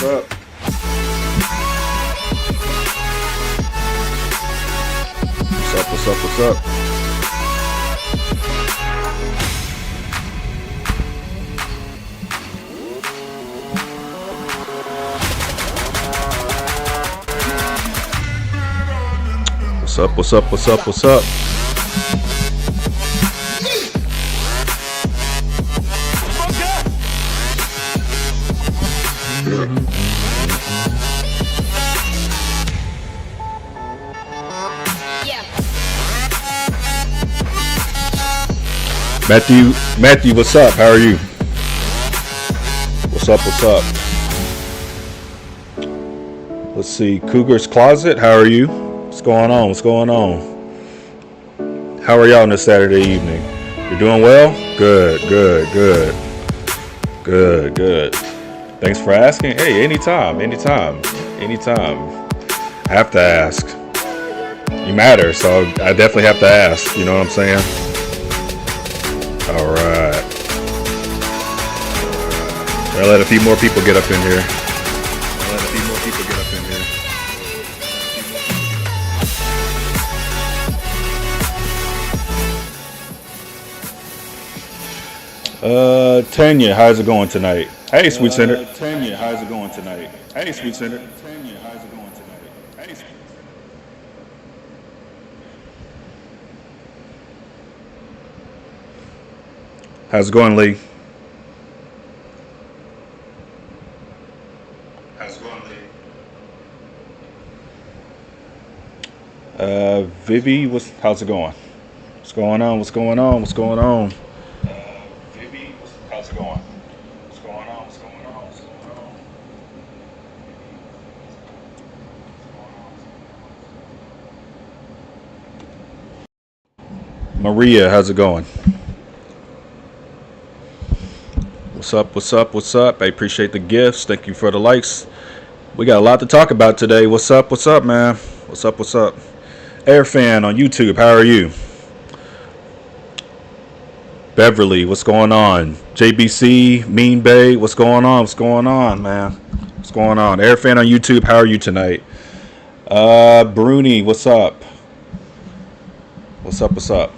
What's up? What's up? What's up? What's up? What's up? What's up? What's up? What's up? Matthew, what's up? How are you? What's up? What's up? Let's see. Cougar's Closet, how are you? What's going on? What's going on? How are y'all on this Saturday evening? You're doing well? Good. Thanks for asking. Hey, anytime. I have to ask. You matter, so I definitely have to ask. You know what I'm saying? All right. I'll let a few more people get up in here. Tanya, how's it going tonight? Hey, Sweet Center. Tanya, how's it going tonight? Hey, Sweet Center. Tanya, how's it going tonight? Hey. How's it going, Lee? How's it going, Lee? Vivi, how's it going? What's going on? What's going on? What's going on? Vivi, how's it going? What's going on? What's going on? What's going on? Maria, how's it going? What's up? What's up? What's up? I appreciate the gifts. Thank you for the likes. We got a lot to talk about today. What's up? What's up, man? What's up? What's up? Airfan on YouTube, how are you? Beverly, what's going on? JBC, Mean Bay, what's going on? What's going on, man? What's going on? Airfan on YouTube, how are you tonight? Bruni, what's up? What's up? What's up?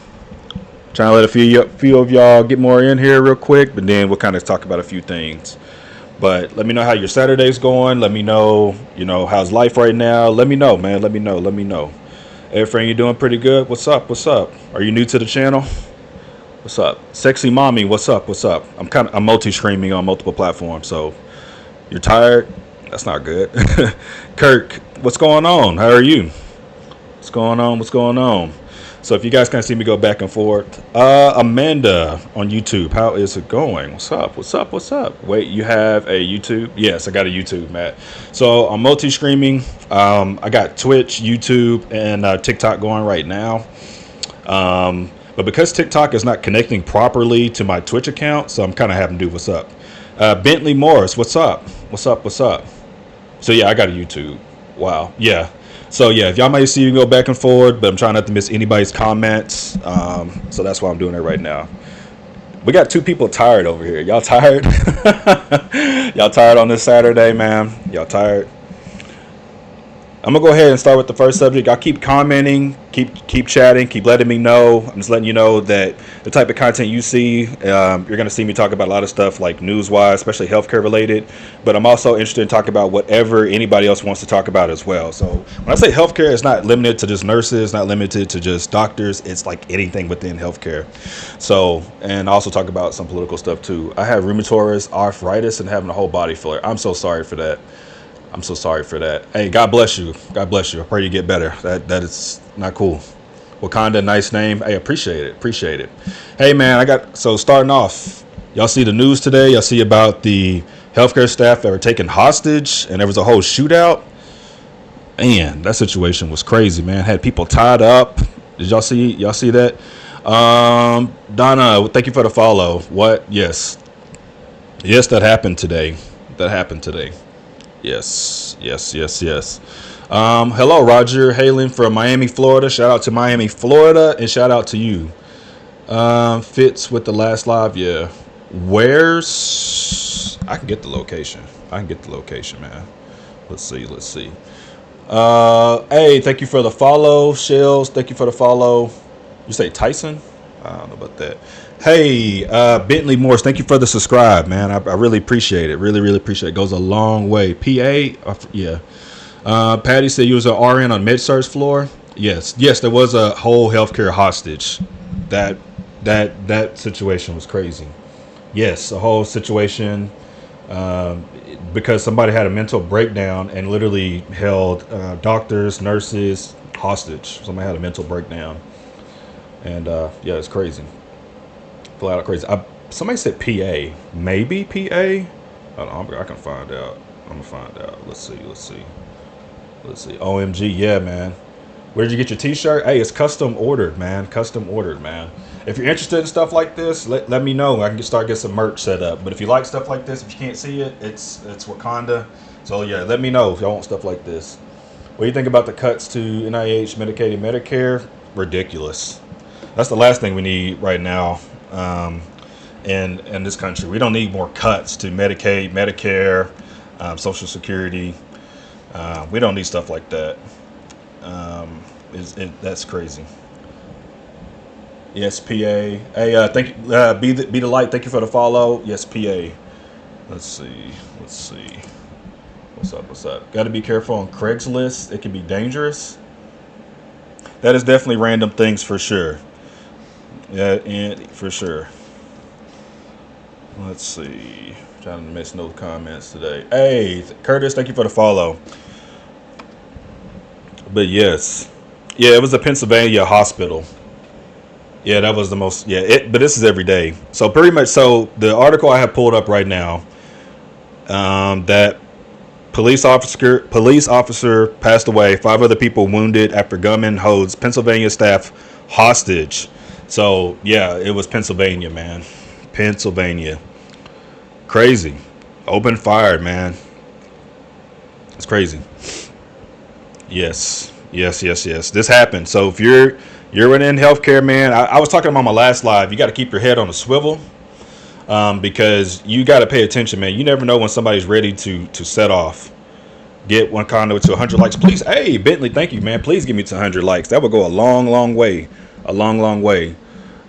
Trying to let a few of y'all get more in here real quick, but then we'll kind of talk about a few things. But let me know how your Saturday's going. Let me know, how's life right now. Let me know, man. Let me know. Hey, friend, you doing pretty good? What's up? Are you new to the channel? What's up? Sexy mommy, what's up? I'm multi-streaming on multiple platforms, so you're tired? That's not good. Kirk, what's going on? How are you? What's going on? So if you guys can see me go back and forth. Amanda on YouTube, how is it going? What's up? Wait, you have a YouTube? Yes, I got a YouTube, Matt. So I'm multi-streaming. I got Twitch, YouTube, and TikTok going right now. But because TikTok is not connecting properly to my Twitch account, so I'm kind of having to do what's up. Bentley Morris, what's up? So yeah, I got a YouTube. Wow. Yeah. So yeah, if y'all might see me go back and forward, but I'm trying not to miss anybody's comments. So that's why I'm doing it right now. We got two people tired over here. Y'all tired? Y'all tired on this Saturday, man? Y'all tired? I'm gonna go ahead and start with the first subject. Y'all keep commenting, keep chatting, keep letting me know. I'm just letting you know that the type of content you see, you're gonna see me talk about a lot of stuff like news-wise, especially healthcare related. But I'm also interested in talking about whatever anybody else wants to talk about as well. So when I say healthcare, it's not limited to just nurses, not limited to just doctors. It's like anything within healthcare. So, and I also talk about some political stuff too. I have rheumatoid arthritis and having a whole body filler. I'm so sorry for that. Hey, God bless you. I pray you get better. That is not cool. Wakanda, nice name. Hey, appreciate it. Hey, man, so starting off, y'all see the news today. Y'all see about the healthcare staff that were taken hostage and there was a whole shootout. Man, that situation was crazy, man. Had people tied up. Did y'all see that? Donna, thank you for the follow. What? Yes, that happened today. Yes. Hello, Roger, hailing from Miami, Florida. Shout out to Miami, Florida, and shout out to you. Fits with the last live, yeah. Where's I can get the location. I can get the location, man. Let's see. Let's see. Hey, thank you for the follow, Shells. Thank you for the follow. You say Tyson? I don't know about that. Hey, Bentley Morse, thank you for the subscribe, man. I really appreciate it. Really, really appreciate it. It goes a long way. PA, yeah. Patty said you was an RN on MedSurge floor. Yes, yes, there was a whole healthcare hostage. That situation was crazy. Yes, a whole situation because somebody had a mental breakdown and literally held doctors, nurses hostage. Somebody had a mental breakdown, and yeah, it's crazy, flat out crazy. Somebody said PA, maybe PA. I can find out. I'm gonna find out. Let's see. OMG, yeah, man. Where did you get your t-shirt? Hey, it's custom ordered, man. Custom ordered, man. If you're interested in stuff like this, let me know. I can start get some merch set up. But if you like stuff like this, if you can't see it, it's Wakanda. So yeah, let me know if y'all want stuff like this. What do you think about the cuts to NIH, Medicaid, and Medicare? Ridiculous. That's the last thing we need right now in this country. We don't need more cuts to Medicaid, Medicare, Social Security. We don't need stuff like that. That's crazy. Yes, PA. Hey, thank you. Be the light. Thank you for the follow. Yes, PA. Let's see. What's up? Got to be careful on Craigslist. It can be dangerous. That is definitely random things for sure. Yeah, and for sure. Let's see. Trying to miss no comments today. Hey, Curtis, thank you for the follow. But yes, yeah, it was a Pennsylvania hospital. Yeah, that was the most. Yeah, but this is every day. So pretty much. So the article I have pulled up right now, that police officer passed away. 5 other people wounded after gunman holds Pennsylvania staff hostage. So yeah, it was Pennsylvania, man. Pennsylvania, crazy. Open fire, man. It's crazy. Yes. This happened. So if you're in healthcare, man, I was talking about my last live. You got to keep your head on a swivel, because you got to pay attention, man. You never know when somebody's ready to set off. Get Wakanda to 100 likes, please. Hey, Bentley, thank you, man. Please give me to 100 likes. That would go a long way. A long way.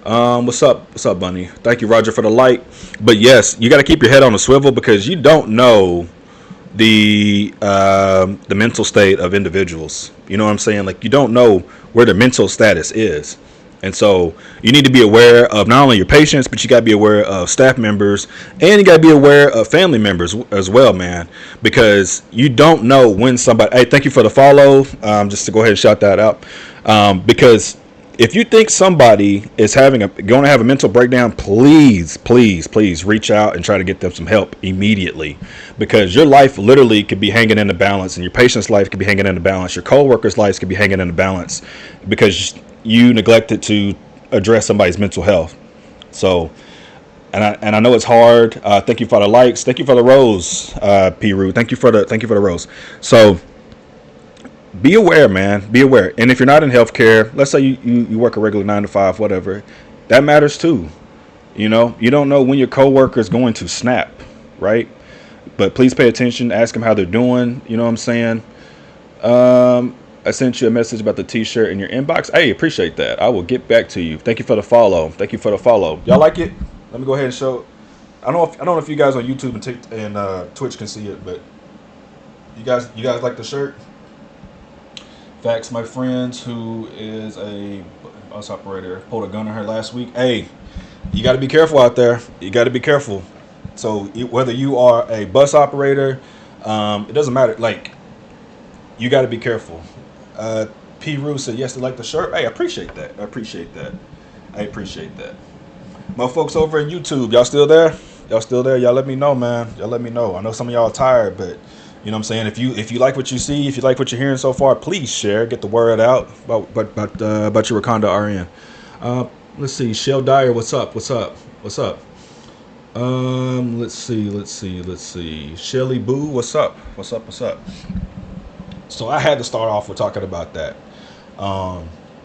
What's up, Bunny? Thank you, Roger, for the like. But yes, you got to keep your head on a swivel, because you don't know the mental state of individuals. You know what I'm saying? Like, you don't know where their mental status is. And so you need to be aware of not only your patients, but you got to be aware of staff members, and you got to be aware of family members as well, man, because you don't know when somebody. Hey, thank you for the follow. Just to go ahead and shout that out, because if you think somebody is going to have a mental breakdown, please reach out and try to get them some help immediately, because your life literally could be hanging in the balance, and your patient's life could be hanging in the balance. Your co-workers' lives could be hanging in the balance because you neglected to address somebody's mental health. So, and I know it's hard. Thank you for the likes. Thank you for the rose, P. Roo. Thank you for the rose. So, be aware, man. Be aware. And if you're not in healthcare, let's say you work a regular 9 to 5, whatever, that matters too. You know, you don't know when your coworker is going to snap, right? But please pay attention. Ask them how they're doing. You know what I'm saying? I sent you a message about the t-shirt in your inbox. Hey, appreciate that. I will get back to you. Thank you for the follow. Y'all like it? Let me go ahead and show. I don't know if you guys on YouTube and Twitch can see it, but you guys like the shirt? Facts, my friends, who is a bus operator, pulled a gun on her last week. Hey, you got to be careful out there. You got to be careful. So whether you are a bus operator, it doesn't matter. Like, you got to be careful. P. Roo said yes, they like the shirt. Hey, I appreciate that. My folks over in YouTube, y'all still there? Y'all let me know, man. I know some of y'all are tired, but you know what I'm saying? If you like what you see, if you like what you're hearing so far, please share. Get the word out about your Wakanda RN. Let's see. Shell Dyer, what's up? Let's see. Shelly Boo, what's up? So I had to start off with talking about that.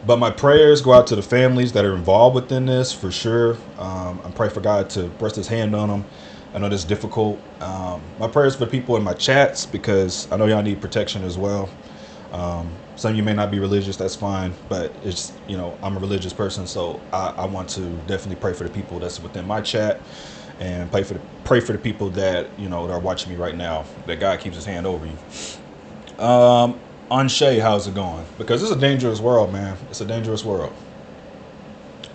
But my prayers go out to the families that are involved within this for sure. I pray for God to rest His hand on them. I know this is difficult. My prayers for people in my chats, because I know y'all need protection as well. Some of you may not be religious, that's fine, but it's, I'm a religious person, so I want to definitely pray for the people that's within my chat, and pray for the people that that are watching me right now, that God keeps His hand over you. Anshay, how's it going? Because it's a dangerous world, man. It's a dangerous world.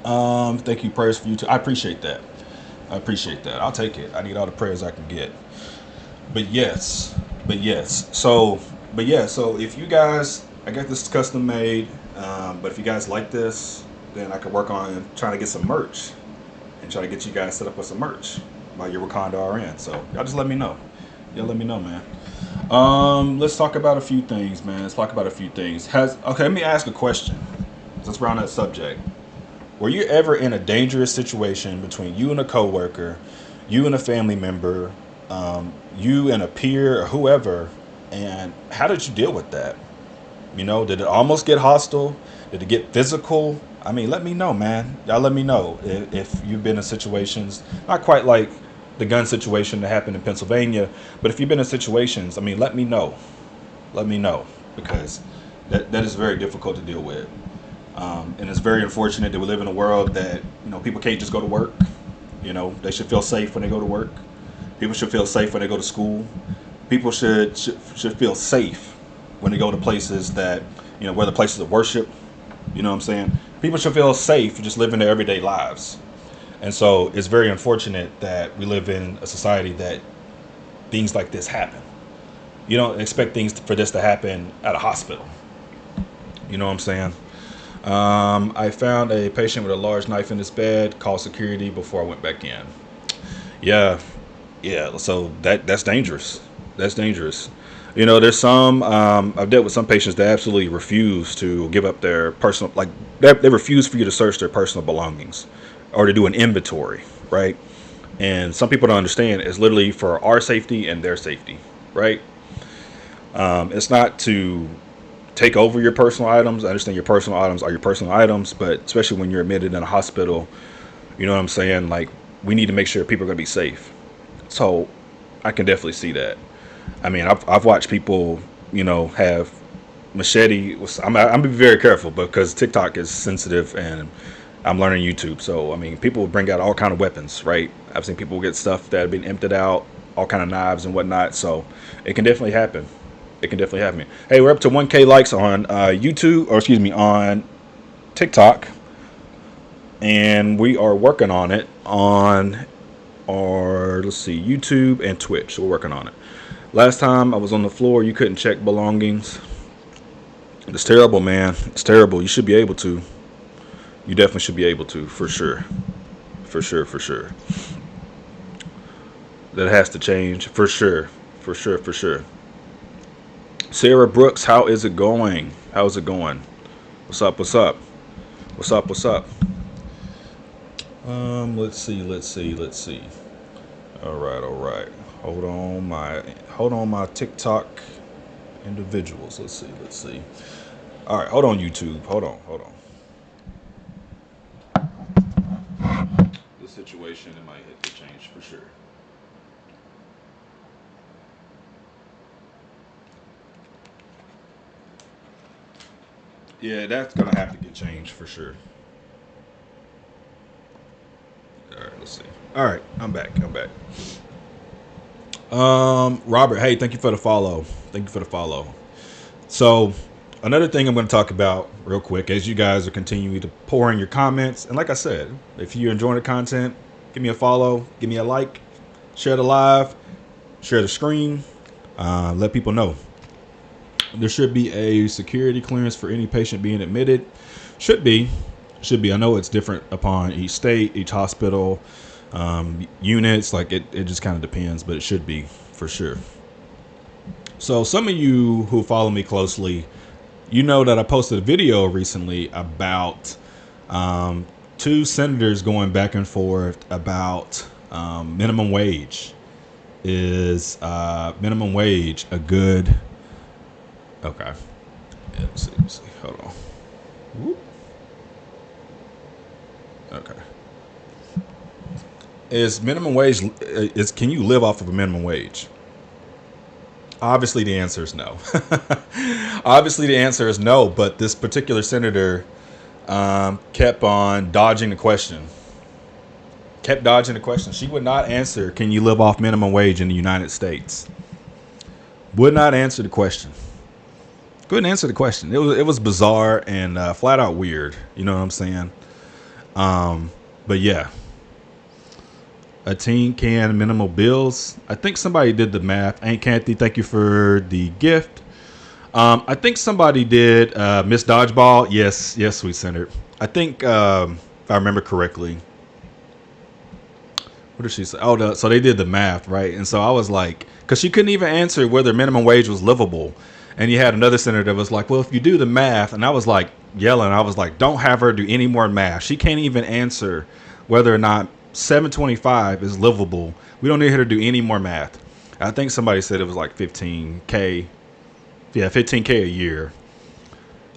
Thank you, prayers for you too. I appreciate that. I'll take it. I need all the prayers I can get. But yes, So if you guys, I got this custom made. But if you guys like this, then I could work on trying to get some merch and try to get you guys set up with some merch by your Wakanda RN. So y'all just let me know. Man. Let's talk about a few things, man. Let me ask a question. Since we're on that subject, were you ever in a dangerous situation between you and a coworker, you and a family member, you and a peer or whoever, and how did you deal with that? Did it almost get hostile? Did it get physical? I mean, let me know, man. Y'all let me know if you've been in situations, not quite like the gun situation that happened in Pennsylvania, but if you've been in situations, let me know. Because that is very difficult to deal with. And it's very unfortunate that we live in a world that, people can't just go to work. They should feel safe when they go to work. People should feel safe when they go to school. People should feel safe when they go to places that, whether places of worship, you know what I'm saying? People should feel safe just living their everyday lives. And so it's very unfortunate that we live in a society that things like this happen. You don't expect things for this to happen at a hospital. You know what I'm saying? I found a patient with a large knife in his bed, called security before I went back in. Yeah. So that's dangerous. There's some, I've dealt with some patients that absolutely refuse to give up their personal, like they refuse for you to search their personal belongings or to do an inventory, right? And some people don't understand it's literally for our safety and their safety, right? It's not to take over your personal items. I understand your personal items are your personal items, but especially when you're admitted in a hospital, you know what I'm saying? Like, we need to make sure people are going to be safe. So I can definitely see that. I mean, I've watched people, have machete. I'm gonna be very careful because TikTok is sensitive and I'm learning YouTube. So, I mean, people bring out all kind of weapons, right? I've seen people get stuff that have been emptied out, all kind of knives and whatnot. So it can definitely happen. Hey, we're up to 1K likes on YouTube, on TikTok. And we are working on it on YouTube and Twitch. We're working on it. Last time I was on the floor, you couldn't check belongings. It's terrible, man. It's terrible. You should be able to. You definitely should be able to, for sure. For sure. That has to change, for sure. Sarah Brooks, how is it going? What's up? Let's see. All right. Hold on my TikTok individuals. Let's see. All right, hold on YouTube. Hold on. The situation, it might hit to change for sure. Yeah, that's gonna have to get changed for sure. All right, let's see. All right, I'm back. Robert, hey, thank you for the follow. So, another thing I'm going to talk about real quick, as you guys are continuing to pour in your comments, and like I said, if you're enjoying the content, give me a follow, give me a like, share the live, share the screen, let people know. There should be a security clearance for any patient being admitted. Should be. I know it's different upon each state, each hospital, units. Like it just kind of depends, but it should be for sure. So some of you who follow me closely, you know that I posted a video recently about two senators going back and forth about minimum wage. Is minimum wage a good? Okay. Yeah, let's see. Hold on. Whoop. Okay. Is minimum wage is can you live off of a minimum wage? Obviously, the answer is no. Obviously, the answer is no. But this particular senator kept on dodging the question. Kept dodging the question. She would not answer, "Can you live off minimum wage in the United States?" Would not answer the question. Couldn't answer the question. It was bizarre and flat out weird. You know what I'm saying? But yeah, a teen can minimal bills. I think somebody did the math. Aunt Kathy, thank you for the gift. I think somebody did Miss Dodgeball. Yes, yes, sweet senator. I think if I remember correctly. What did she say? Oh, so they did the math, right? And so I was like, because she couldn't even answer whether minimum wage was livable. And you had another senator that was like, well, if you do the math, and I was like yelling, I was like, don't have her do any more math. She can't even answer whether or not 725 is livable. We don't need her to do any more math. I think somebody said it was like 15K. Yeah, 15K a year.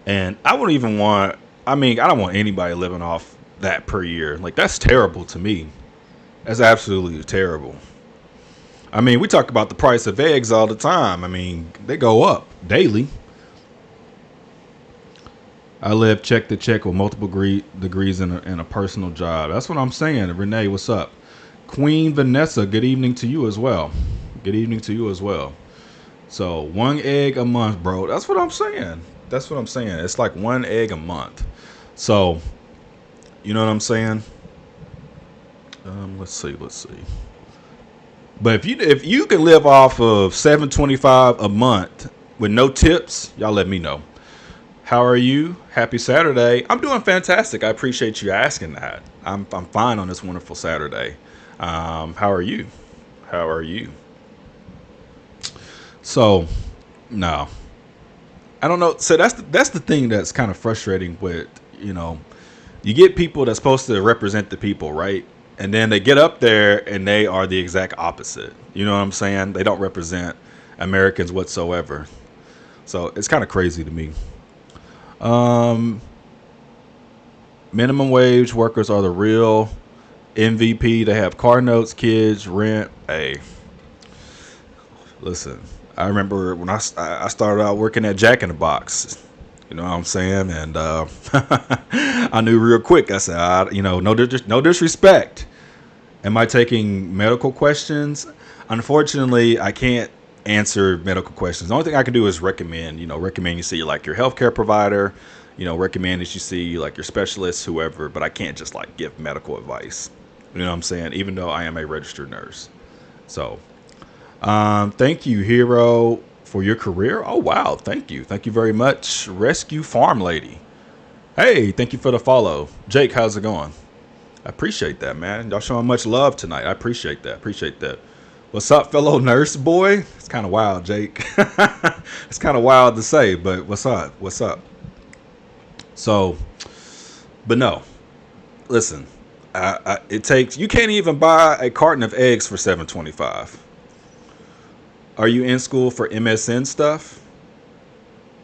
And I wouldn't even want, I mean, I don't want anybody living off that per year. Like, that's terrible to me. That's absolutely terrible. I mean, we talk about the price of eggs all the time. I mean, they go up daily. I live check to check with multiple degrees in a personal job. That's what I'm saying. Renee, what's up? Queen Vanessa, good evening to you as well. Good evening to you as well. So 1 egg a month, bro. That's what I'm saying. That's what I'm saying. It's like 1 egg a month. So, you know what I'm saying? Let's see. But if you can live off of 725 a month with no tips, y'all let me know. How are you? Happy Saturday. I'm doing fantastic. I appreciate you asking that. I'm fine on this wonderful Saturday. How are you? How are you? So, no, I don't know. So that's the thing that's kind of frustrating with, you get people that's supposed to represent the people, right? And then they get up there and they are the exact opposite. You know what I'm saying? They don't represent Americans whatsoever. So it's kind of crazy to me. Minimum wage workers are the real MVP. They have car notes, kids, rent. Hey, listen, I remember when I started out working at Jack in the Box. You know what I'm saying? And I knew real quick. I said, no disrespect. Am I taking medical questions? Unfortunately, I can't answer medical questions. The only thing I can do is recommend you see like your healthcare provider, recommend that you see like your specialist, whoever, but I can't just like give medical advice. You know what I'm saying? Even though I am a registered nurse. So, thank you, Hero, for your career. Oh, wow. Thank you. Thank you very much. Rescue Farm Lady. Hey, thank you for the follow. Jake, how's it going? I appreciate that, man. Y'all showing much love tonight. I appreciate that. Appreciate that. What's up, fellow nurse boy? It's kind of wild, Jake. It's kind of wild to say, but what's up? What's up? So, but no. Listen, you can't even buy a carton of eggs for $7.25. Are you in school for MSN stuff?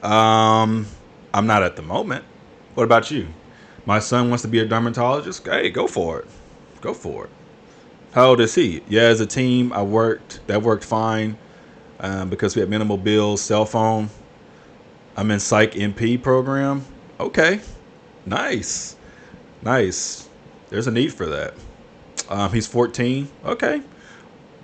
I'm not at the moment. What about you? My son wants to be a dermatologist. Hey, go for it. Go for it. How old is he? Yeah, as a team, that worked fine because we had minimal bills, cell phone. I'm in Psych MP program. Okay, nice. There's a need for that. He's 14. Okay.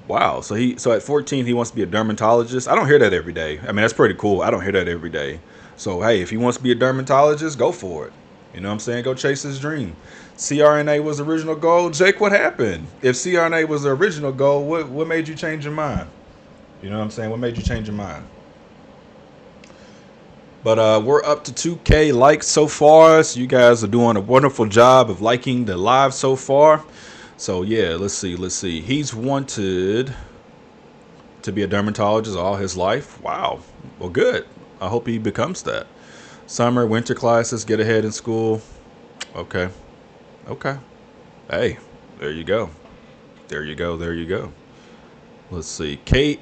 Wow. So at 14 he wants to be a dermatologist. I don't hear that every day. I mean, that's pretty cool. I don't hear that every day. So hey, if he wants to be a dermatologist, go for it. You know what I'm saying? Go chase his dream. CRNA was the original goal. Jake, what happened? If CRNA was the original goal, what made you change your mind? You know what I'm saying? What made you change your mind? But we're up to 2K likes so far. So you guys are doing a wonderful job of liking the live so far. So yeah, let's see. He's wanted to be a dermatologist all his life. Wow. Well, good. I hope he becomes that. Summer, winter classes, get ahead in school. Okay. Hey, there you go. Let's see. Kate,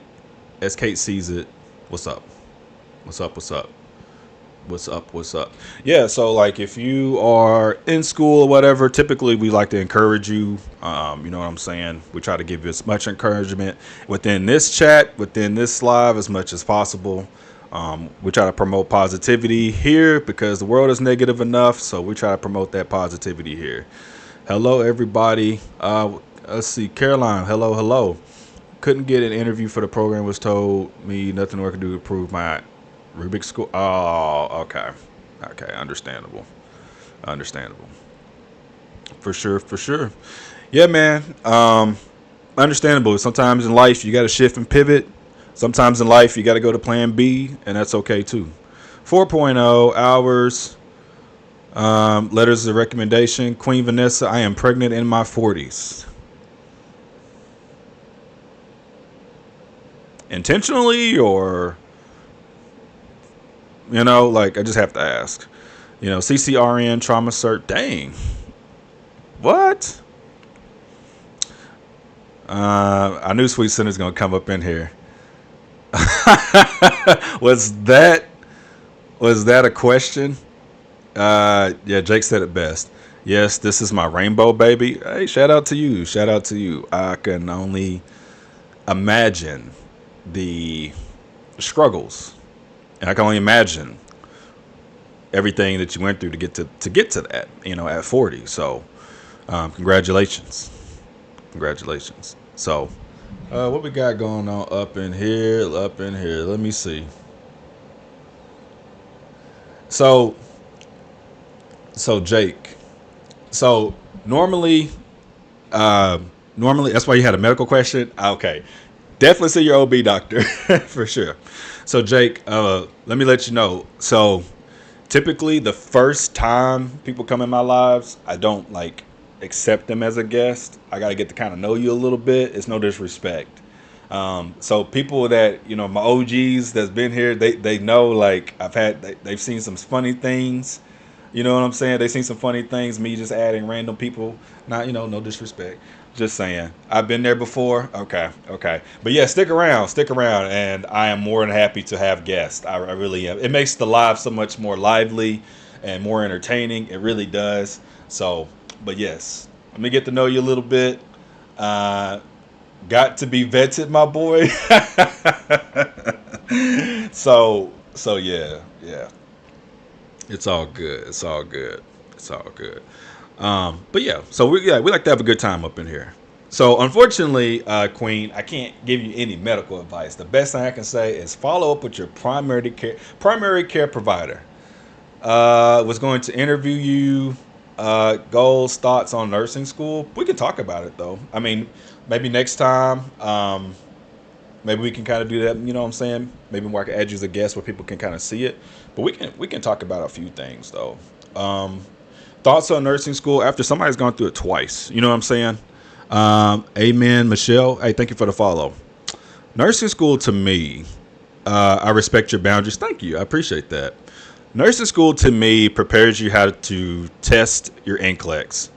as Kate sees it, what's up? What's up? What's up? Yeah, so like if you are in school or whatever, typically we like to encourage you. You know what I'm saying? We try to give you as much encouragement within this chat, within this live, as much as possible. We try to promote positivity here because the world is negative enough, so we try to promote that positivity here. Hello, everybody. Let's see, Caroline. Hello, hello. Couldn't get an interview for the program. Was told me nothing I can do to improve my Rubik's school. Oh, okay. Okay, understandable. Understandable. For sure, for sure. Yeah, man. Understandable. Sometimes in life you got to shift and pivot. Sometimes in life you got to go to plan B, and that's okay too. 4.0 hours. Letters of recommendation. Queen Vanessa, I am pregnant in my 40s. Intentionally or, like I just have to ask. CCRN, trauma cert. Dang. What? I knew Sweet Sinner's going to come up in here. Was that a question? Yeah, Jake said it best. Yes, this is my rainbow baby. Hey, shout out to you. Shout out to you. I can only imagine the struggles, and I can only imagine everything that you went through to get to that. At 40. So, congratulations. So, what we got going on up in here? Let me see. So Jake. So normally that's why you had a medical question. Okay, definitely see your OB doctor for sure. So Jake, let me let you know. So typically the first time people come in my lives, I don't like accept them as a guest. I got to get to kind of know you a little bit. It's no disrespect. So people that, my OGs that's been here, they know, like they've seen some funny things. You know what I'm saying? They've seen some funny things. Me just adding random people. Not, no disrespect. Just saying. I've been there before. Okay. But yeah, stick around. And I am more than happy to have guests. I really am. It makes the live so much more lively and more entertaining. It really does. So, but yes, let me get to know you a little bit. Got to be vetted, my boy. So yeah. It's all good. But yeah, so we like to have a good time up in here. So unfortunately, Queen, I can't give you any medical advice. The best thing I can say is follow up with your primary care provider. Was going to interview you. Goals, thoughts on nursing school. We can talk about it though. I mean, maybe next time. Maybe we can kind of do that. You know what I'm saying? Maybe I can add you as a guest where people can kind of see it. But we can talk about a few things though. Thoughts on nursing school after somebody's gone through it twice. You know what I'm saying? Amen, Michelle. Hey, thank you for the follow. Nursing school to me, I respect your boundaries. Thank you. I appreciate that. Nursing school to me prepares you how to test your NCLEX.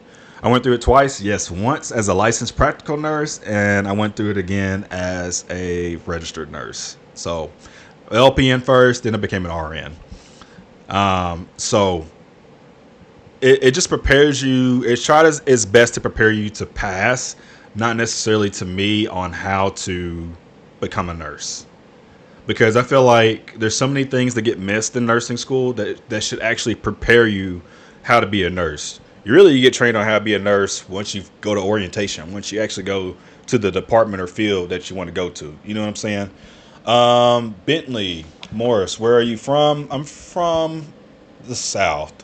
I went through it twice. Yes, once as a licensed practical nurse, and I went through it again as a registered nurse. So LPN first, then I became an RN. So it just prepares you. It tries its best to prepare you to pass, not necessarily to me on how to become a nurse. Because I feel like there's so many things that get missed in nursing school that should actually prepare you how to be a nurse. You get trained on how to be a nurse once you go to orientation, once you actually go to the department or field that you want to go to. You know what I'm saying? Bentley Morris, where are you from? I'm from the South.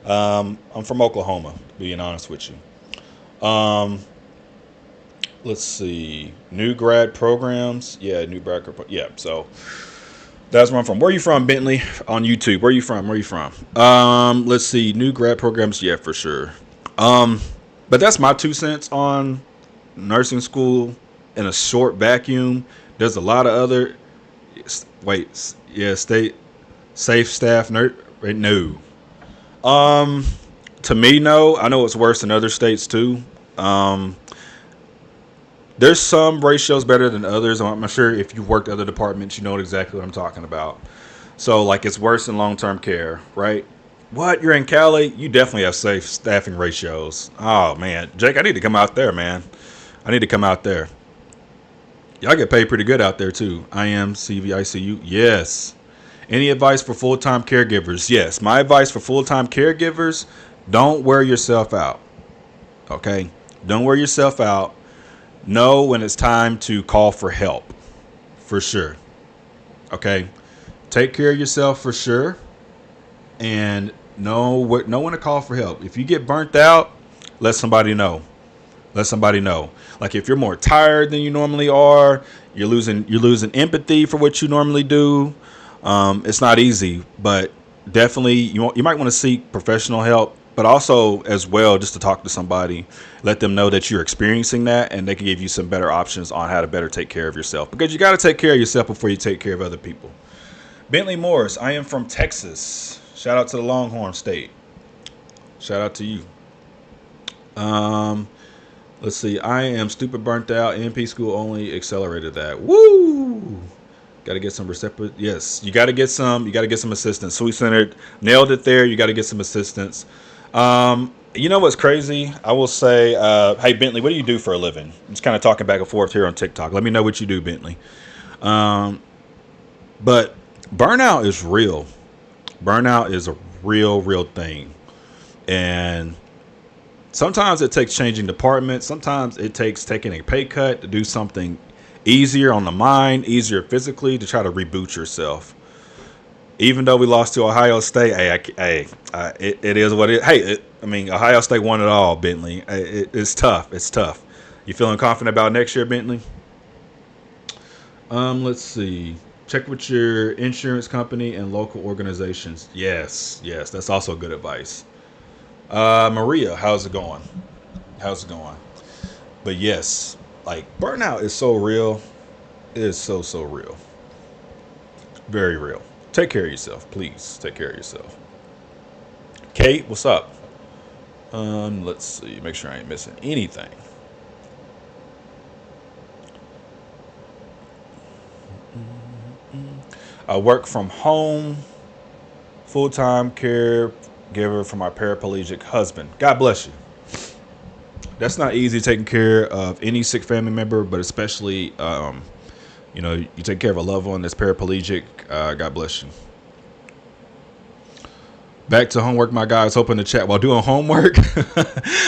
I'm from Oklahoma, being honest with you. Let's see. New grad programs. Yeah, yeah, so that's where I'm from. Where are you from, Bentley? On YouTube. Where are you from? Let's see. New grad programs. Yeah, for sure. But that's my 2 cents on nursing school in a short vacuum. There's a lot of other. Wait. Yeah, state safe staff. No. To me, no. I know it's worse in other states too. There's some ratios better than others. I'm not sure if you've worked other departments, you know exactly what I'm talking about. So like it's worse than long-term care, right? What? You're in Cali? You definitely have safe staffing ratios. Oh man, Jake, I need to come out there, man. I need to come out there. Y'all get paid pretty good out there too. IM, CV, ICU. Yes. Any advice for full-time caregivers? Yes. My advice for full-time caregivers, don't wear yourself out. Okay? Don't wear yourself out. Know when it's time to call for help. For sure. Okay? Take care of yourself for sure. And know when to call for help. If you get burnt out, let somebody know. Let somebody know. Like if you're more tired than you normally are, you're losing empathy for what you normally do. It's not easy, but definitely you might want to seek professional help, but also as well just to talk to somebody, let them know that you're experiencing that, and they can give you some better options on how to better take care of yourself, because you got to take care of yourself before you take care of other people. Bentley Morris, I am from Texas. Shout out to the Longhorn State. Shout out to you. Um, let's see. I am stupid burnt out. NP school only accelerated that. Woo! Got to get some reciprocal. Yes, you got to get some. You got to get some assistance. Sweet Centered nailed it there. You got to get some assistance. You know what's crazy? I will say, hey Bentley, what do you do for a living? I'm just kind of talking back and forth here on TikTok. Let me know what you do, Bentley. Um, but burnout is real. Burnout is a real thing, and sometimes it takes changing departments. Sometimes it takes taking a pay cut to do something easier on the mind, easier physically, to try to reboot yourself. Even though we lost to Ohio State, it is what it. Hey, I mean, Ohio State won it all, Bentley. It's tough. It's tough. You feeling confident about next year, Bentley? Let's see. Check with your insurance company and local organizations. Yes, that's also good advice. Maria, how's it going? How's it going? But yes, like burnout is so real. It is so real. Very real. Take care of yourself, please. Take care of yourself. Kate, what's up? Let's see. Make sure I ain't missing anything. I work from home, full-time caregiver for my paraplegic husband. God bless you. That's not easy, taking care of any sick family member, but especially, you take care of a loved one that's paraplegic. God bless you. Back to homework, my guys. Hoping to chat while doing homework.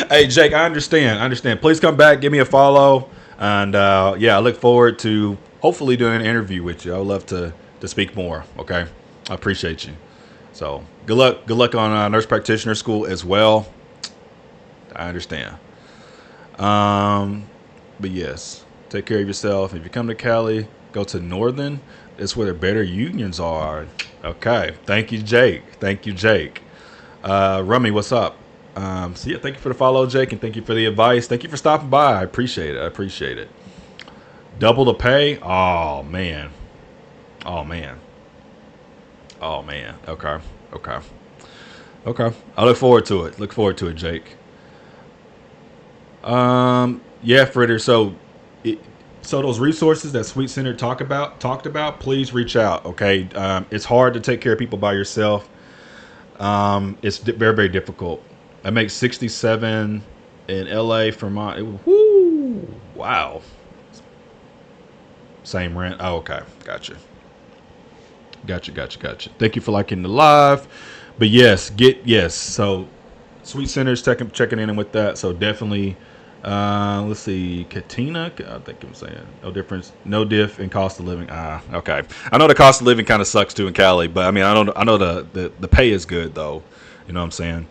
Hey, Jake, I understand. Please come back. Give me a follow. And I look forward to hopefully doing an interview with you. I would love to speak more. Okay. I appreciate you. So good luck. Good luck on nurse practitioner school as well. I understand. But yes, take care of yourself. If you come to Cali, go to Northern. That's where the better unions are. Okay. Thank you, Jake. Rummy, what's up? Thank you for the follow, Jake, and thank you for the advice. Thank you for stopping by. I appreciate it. Double the pay? Oh man. Okay. I look forward to it. Jake. Fritter. So those resources that Sweet Center talked about, please reach out. Okay. It's hard to take care of people by yourself. It's very, very difficult. I make 67 in LA for my, whoo, wow. Same rent. Oh, okay. Gotcha. Thank you for liking the live. But yes. So Sweet Center's checking in with that. So definitely, let's see, Katina. I think I'm saying no diff in cost of living. Okay. I know the cost of living kind of sucks too in Cali, but I mean, I know the pay is good though. You know what I'm saying?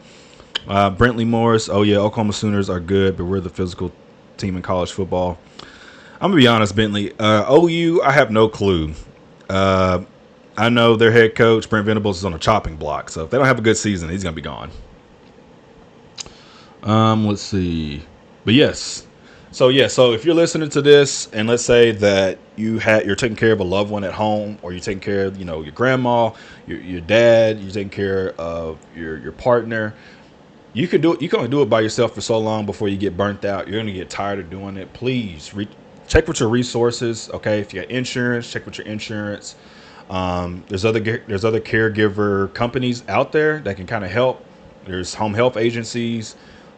Brentley Morris. Oh yeah, Oklahoma Sooners are good, but we're the physical team in college football. I'm gonna be honest, Bentley. OU, I have no clue. I know their head coach, Brent Venables, is on a chopping block. So if they don't have a good season, he's going to be gone. Let's see. But yes. So if you're listening to this and let's say that you're taking care of a loved one at home, or you're taking care of, your grandma, your dad, you're taking care of your partner, you can only do it by yourself for so long before you get burnt out. You're going to get tired of doing it. Please check with your resources. Okay. If you got insurance, check with your insurance. There's other caregiver companies out there that can kind of help. There's home health agencies.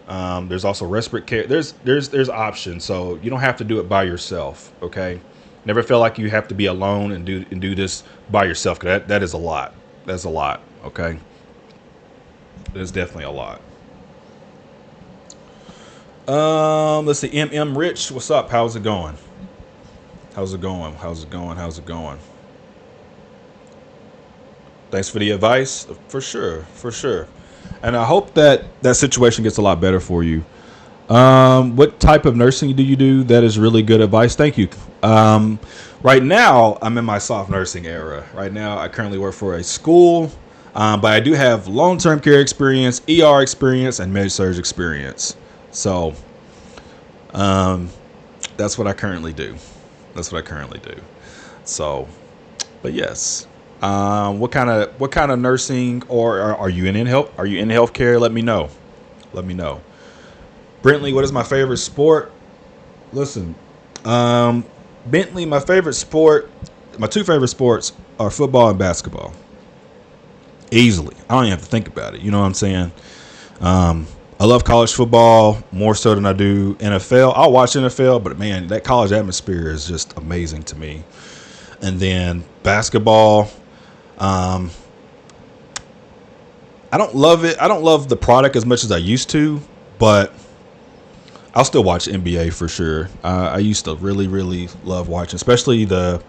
There's also respite care. There's options, so you don't have to do it by yourself. Okay, never feel like you have to be alone and do this by yourself. 'Cause that is a lot. That's a lot. Okay, that's definitely a lot. Let's see. Rich, what's up? How's it going? How's it going? How's it going? How's it going? Thanks for the advice. For sure, for sure. And I hope that that situation gets a lot better for you. What type of nursing do you do? That is really good advice. Thank you. Right now, I'm in my soft nursing era. Right now, I currently work for a school, but I do have long-term care experience, ER experience, and med-surg experience. So that's what I currently do. That's what I currently do. So, but yes. What kind of nursing, or are you in health? Are you in healthcare? Let me know. Let me know. Brentley, what is my favorite sport? Listen, Bentley, my favorite sport, my two favorite sports are football and basketball. Easily, I don't even have to think about it. You know what I'm saying? I love college football more so than I do NFL. I'll watch NFL, but man, that college atmosphere is just amazing to me. And then basketball. I don't love it. I don't love the product as much as I used to, but I'll still watch NBA for sure. I used to really, really love watching, especially uh,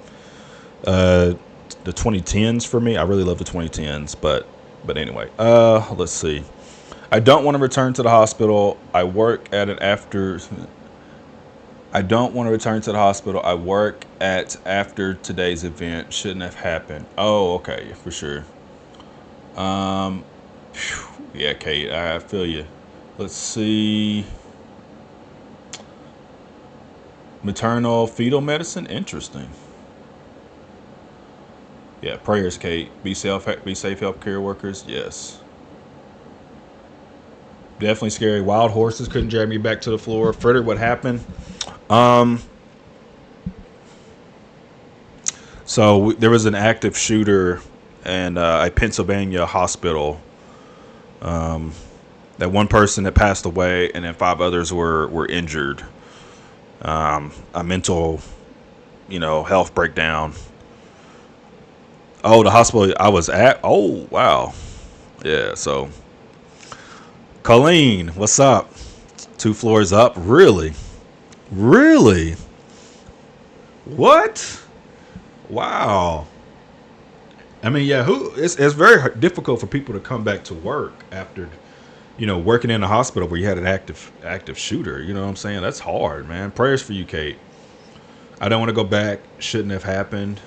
the 2010s for me. I really love the 2010s, but anyway, let's see. I don't want to return to the hospital. I work at an after. I don't want to return to the hospital. I work at after today's event. Shouldn't have happened. Oh, okay, for sure. Um, yeah, Kate, I feel you. Let's see. Maternal fetal medicine. Interesting. Yeah, prayers, Kate. Be safe, healthcare workers. Yes. Definitely scary. Wild horses couldn't drag me back to the floor. Further, what happened? Um, so there was an active shooter in a Pennsylvania hospital. That one person that passed away, and then five others were injured. A mental, health breakdown. Oh, the hospital I was at. Oh, wow. Yeah. So, Colleen, what's up? Two floors up. Really? Really? What? Wow. I mean, yeah. It's very difficult for people to come back to work after, working in a hospital where you had an active shooter. You know what I'm saying? That's hard, man. Prayers for you, Kate. I don't want to go back. Shouldn't have happened.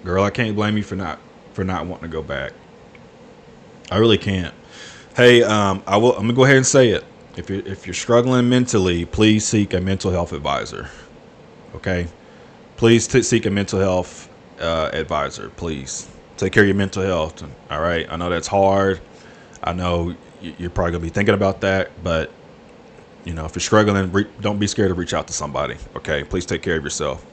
Girl, I can't blame you for not wanting to go back. I really can't. Hey, I will. I'm gonna go ahead and say it. If you're struggling mentally, please seek a mental health advisor. Okay, please seek a mental health advisor. Please take care of your mental health. All right. I know that's hard. I know you're probably gonna be thinking about that, but if you're struggling, don't be scared to reach out to somebody. Okay, please take care of yourself.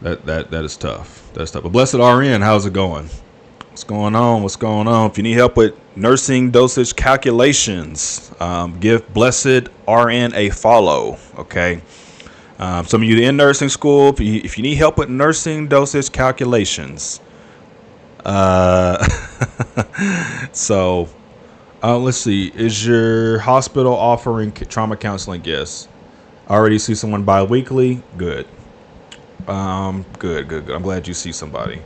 That is tough. That's tough. But blessed RN, how's it going? What's going on? What's going on? If you need help with nursing dosage calculations, give Blessed RN a follow. Okay. Some of you in nursing school, if you need help with nursing dosage calculations, uh, so let's see. Is your hospital offering trauma counseling? Yes. I already see someone bi-weekly. Good. Good. I'm glad you see somebody.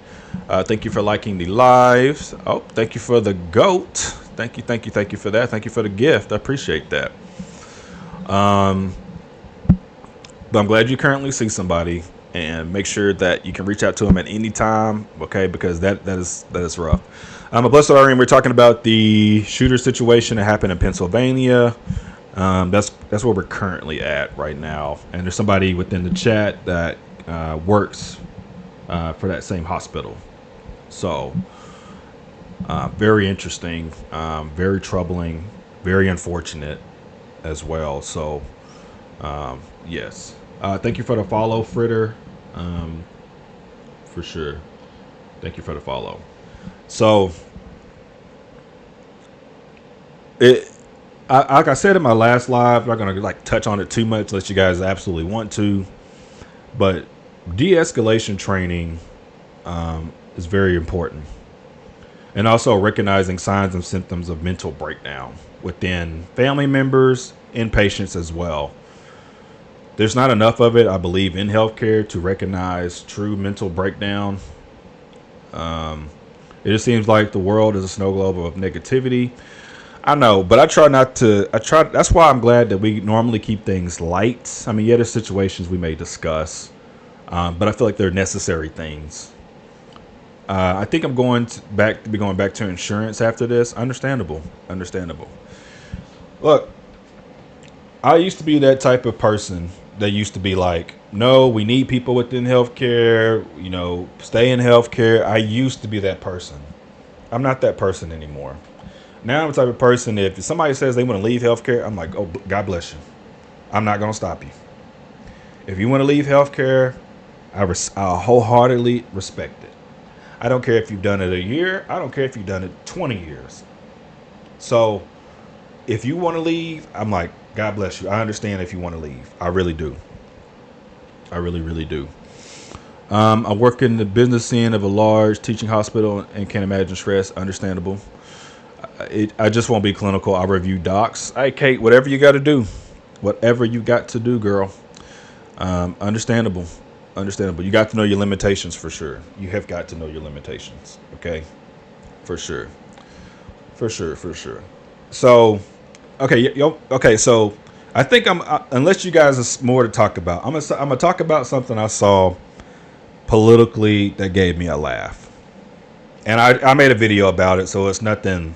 Thank you for liking the lives. Oh, thank you for the goat. Thank you for that. Thank you for the gift. I appreciate that. Um, but I'm glad you currently see somebody, and make sure that you can reach out to them at any time. Okay, because that is rough. A blessed RN. We're talking about the shooter situation that happened in Pennsylvania. That's where we're currently at right now, and there's somebody within the chat that works for that same hospital. So, very interesting, very troubling, very unfortunate as well. So, yes. Thank you for the follow, Fritter. For sure. Thank you for the follow. So it, like I said in my last live, I'm not gonna like touch on it too much unless you guys absolutely want to. But de-escalation training is very important, and also recognizing signs and symptoms of mental breakdown within family members and patients as well. There's not enough of it, I believe, in healthcare to recognize true mental breakdown. It just seems like the world is a snow globe of negativity. I know, but I try not to. That's why I'm glad that we normally keep things light. I mean, yeah, there's situations we may discuss, but I feel like they're necessary things. I think I'm going to be going back to insurance after this. Understandable. Look, I used to be that type of person that used to be like, no, we need people within healthcare, stay in healthcare. I used to be that person. I'm not that person anymore. Now I'm the type of person, if somebody says they want to leave healthcare, I'm like, oh, God bless you. I'm not going to stop you. If you want to leave healthcare, I wholeheartedly respect it. I don't care if you've done it a year. I don't care if you've done it 20 years. So if you want to leave, I'm like, God bless you. I understand if you want to leave. I really do. I really, really do. I work in the business end of a large teaching hospital and can't imagine stress. Understandable. I just won't be clinical. I'll review docs. Hey, Kate, whatever you got to do. Whatever you got to do, girl. Understandable. You got to know your limitations for sure. You have got to know your limitations. Okay? For sure. So, okay, so I think unless you guys are more to talk about, I'm gonna talk about something I saw politically that gave me a laugh. And I made a video about it, so it's nothing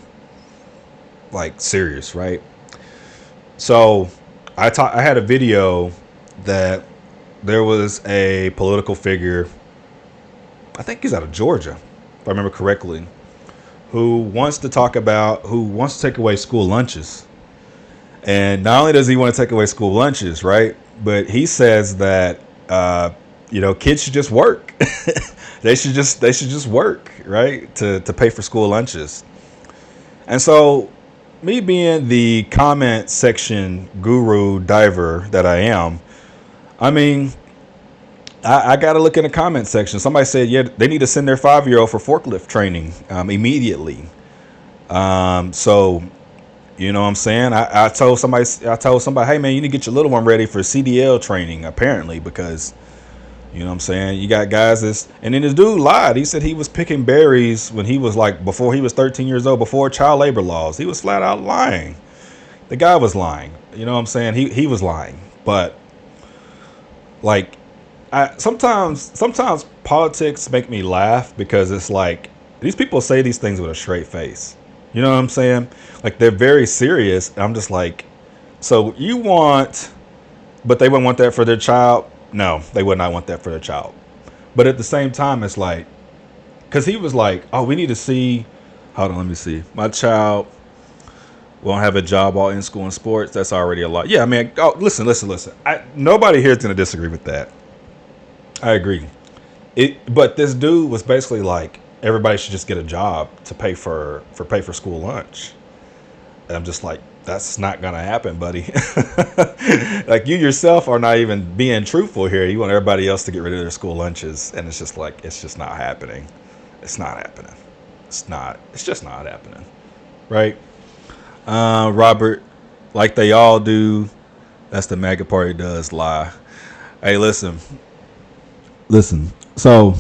like serious, right? So I had a video that there was a political figure, I think he's out of Georgia, if I remember correctly, who wants to take away school lunches. And not only does he want to take away school lunches, right? But he says that kids should just work. they should just work, right? To pay for school lunches. And so me being the comment section guru diver that I am, I mean, I got to look in the comment section. Somebody said, yeah, they need to send their 5-year-old for forklift training immediately. So, you know what I'm saying? I told somebody, hey, man, you need to get your little one ready for CDL training, apparently, because, you know what I'm saying? You got guys and then this dude lied. He said he was picking berries when he was before he was 13 years old, before child labor laws. He was flat out lying. The guy was lying. You know what I'm saying? He was lying. But sometimes politics make me laugh because it's like these people say these things with a straight face. You know what I'm saying? Like they're very serious. I'm just like, so but they wouldn't want that for their child. No, they would not want that for their child. But at the same time, it's like, because he was like, oh, we need to see. Hold on, let me see. My child won't have a job while in school and sports. That's already a lot. Yeah, I mean, listen. Nobody here is going to disagree with that. I agree. But this dude was basically like, everybody should just get a job to pay for school lunch. And I'm just like, that's not gonna happen, buddy. Like you yourself are not even being truthful here. You want everybody else to get rid of their school lunches, and it's just like, it's just not happening. It's not happening. It's just not happening. Right? Robert, like they all do, that's the MAGA party does lie. Hey, listen. So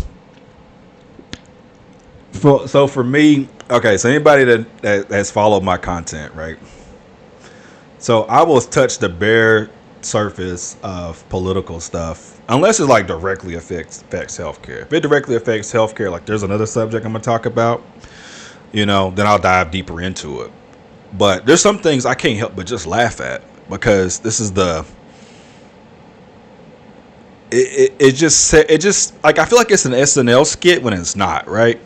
for me, okay, so anybody that has followed my content, right? So I will touch the bare surface of political stuff, unless it like directly affects healthcare. If it directly affects healthcare, like there's another subject I'm gonna talk about, then I'll dive deeper into it. But there's some things I can't help but just laugh at, because this is it just like, I feel like it's an SNL skit when it's not, right?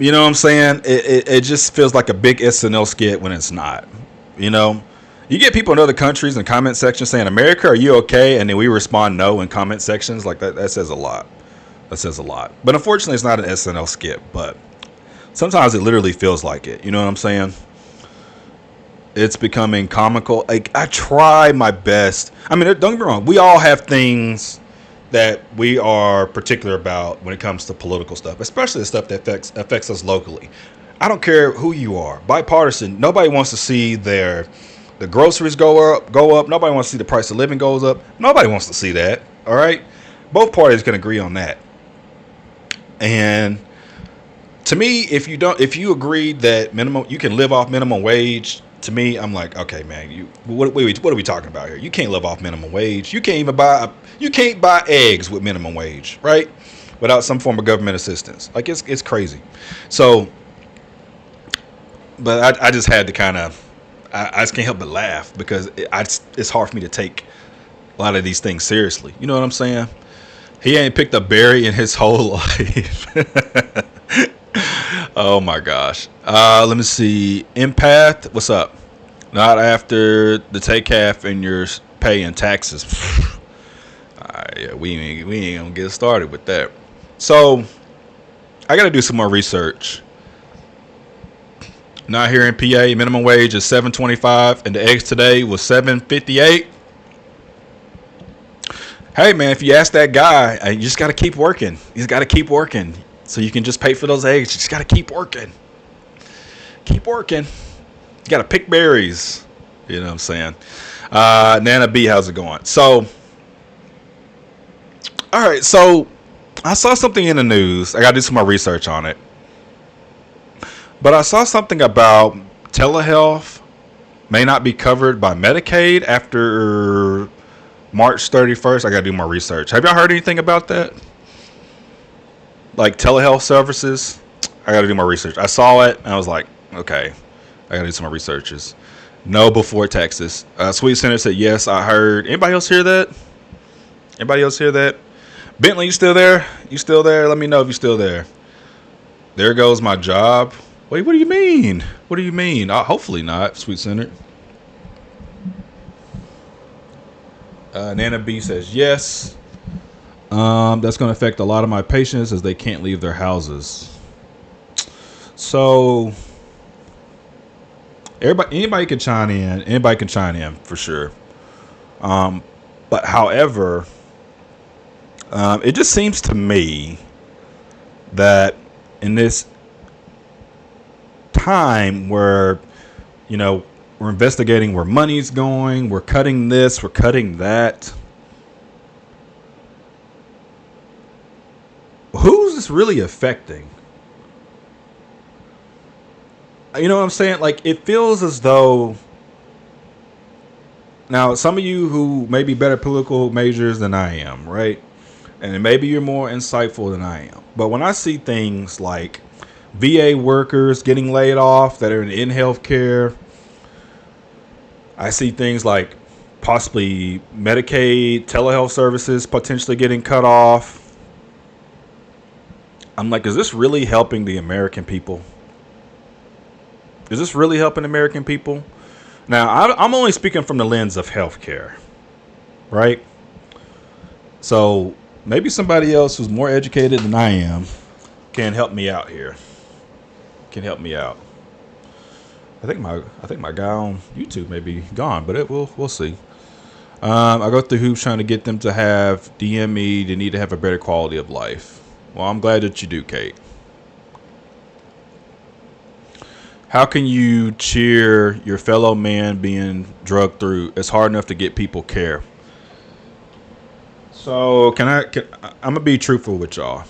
You know what I'm saying? It just feels like a big SNL skit when it's not. You get people in other countries in comment sections saying, "America, are you okay?" And then we respond no in comment sections. Like that says a lot. That says a lot. But unfortunately, it's not an SNL skit. But sometimes it literally feels like it. You know what I'm saying? It's becoming comical. Like, I try my best. I mean, don't get me wrong. We all have things that we are particular about when it comes to political stuff, especially the stuff that affects us locally. I don't care who you are. Bipartisan. Nobody wants to see the groceries go up. Nobody wants to see the price of living goes up. Nobody wants to see that. All right. Both parties can agree on that. And to me, if you agreed that you can live off minimum wage, to me, I'm like, okay, man, what are we talking about here? You can't live off minimum wage. You can't buy eggs with minimum wage, right? Without some form of government assistance. Like, it's crazy. So, but I just had to kind of, I just can't help but laugh because it's hard for me to take a lot of these things seriously. You know what I'm saying? He ain't picked up Barry in his whole life. Oh my gosh. Let me see. Empath, what's up? Not after the take half in your pay and taxes. Yeah, we ain't gonna get started with that. So I gotta do some more research. Not here in PA, minimum wage is $7.25 and the eggs today was $7.58. Hey man, if you ask that guy, you just gotta keep working. You just gotta keep working. So you can just pay for those eggs. You just got to keep working. Keep working. You got to pick berries. You know what I'm saying? Nana B, how's it going? So, all right. So I saw something in the news. I got to do some more research on it. But I saw something about telehealth may not be covered by Medicaid after March 31st. I got to do more research. Have y'all heard anything about that? Like telehealth services, I got to do my research. I saw it and I was like, okay, I got to do some more researches. No, before Texas. Sweet Center said yes. I heard. Anybody else hear that? Anybody else hear that? Bentley, you still there? You still there? Let me know if you're still there. There goes my job. Wait, what do you mean? What do you mean? Hopefully not. Sweet Center. Nana B says yes. That's going to affect a lot of my patients as they can't leave their houses. So anybody can chime in. Anybody can chime in for sure. But however, it just seems to me that in this time where, we're investigating where money's going, we're cutting this, we're cutting that. Who's this really affecting? You know what I'm saying? Like, it feels as though now some of you who may be better political majors than I am, right? And maybe you're more insightful than I am. But when I see things like VA workers getting laid off that are in healthcare, I see things like possibly Medicaid, telehealth services potentially getting cut off. I'm like, is this really helping the American people? Is this really helping American people? Now, I'm only speaking from the lens of healthcare, right? So maybe somebody else who's more educated than I am can help me out here. Can help me out. I think my guy on YouTube may be gone, but we'll see. I go through hoops trying to get them to have DME. They need to have a better quality of life. Well, I'm glad that you do, Kate. How can you cheer your fellow man being drugged through? It's hard enough to get people care. So I'm gonna be truthful with y'all,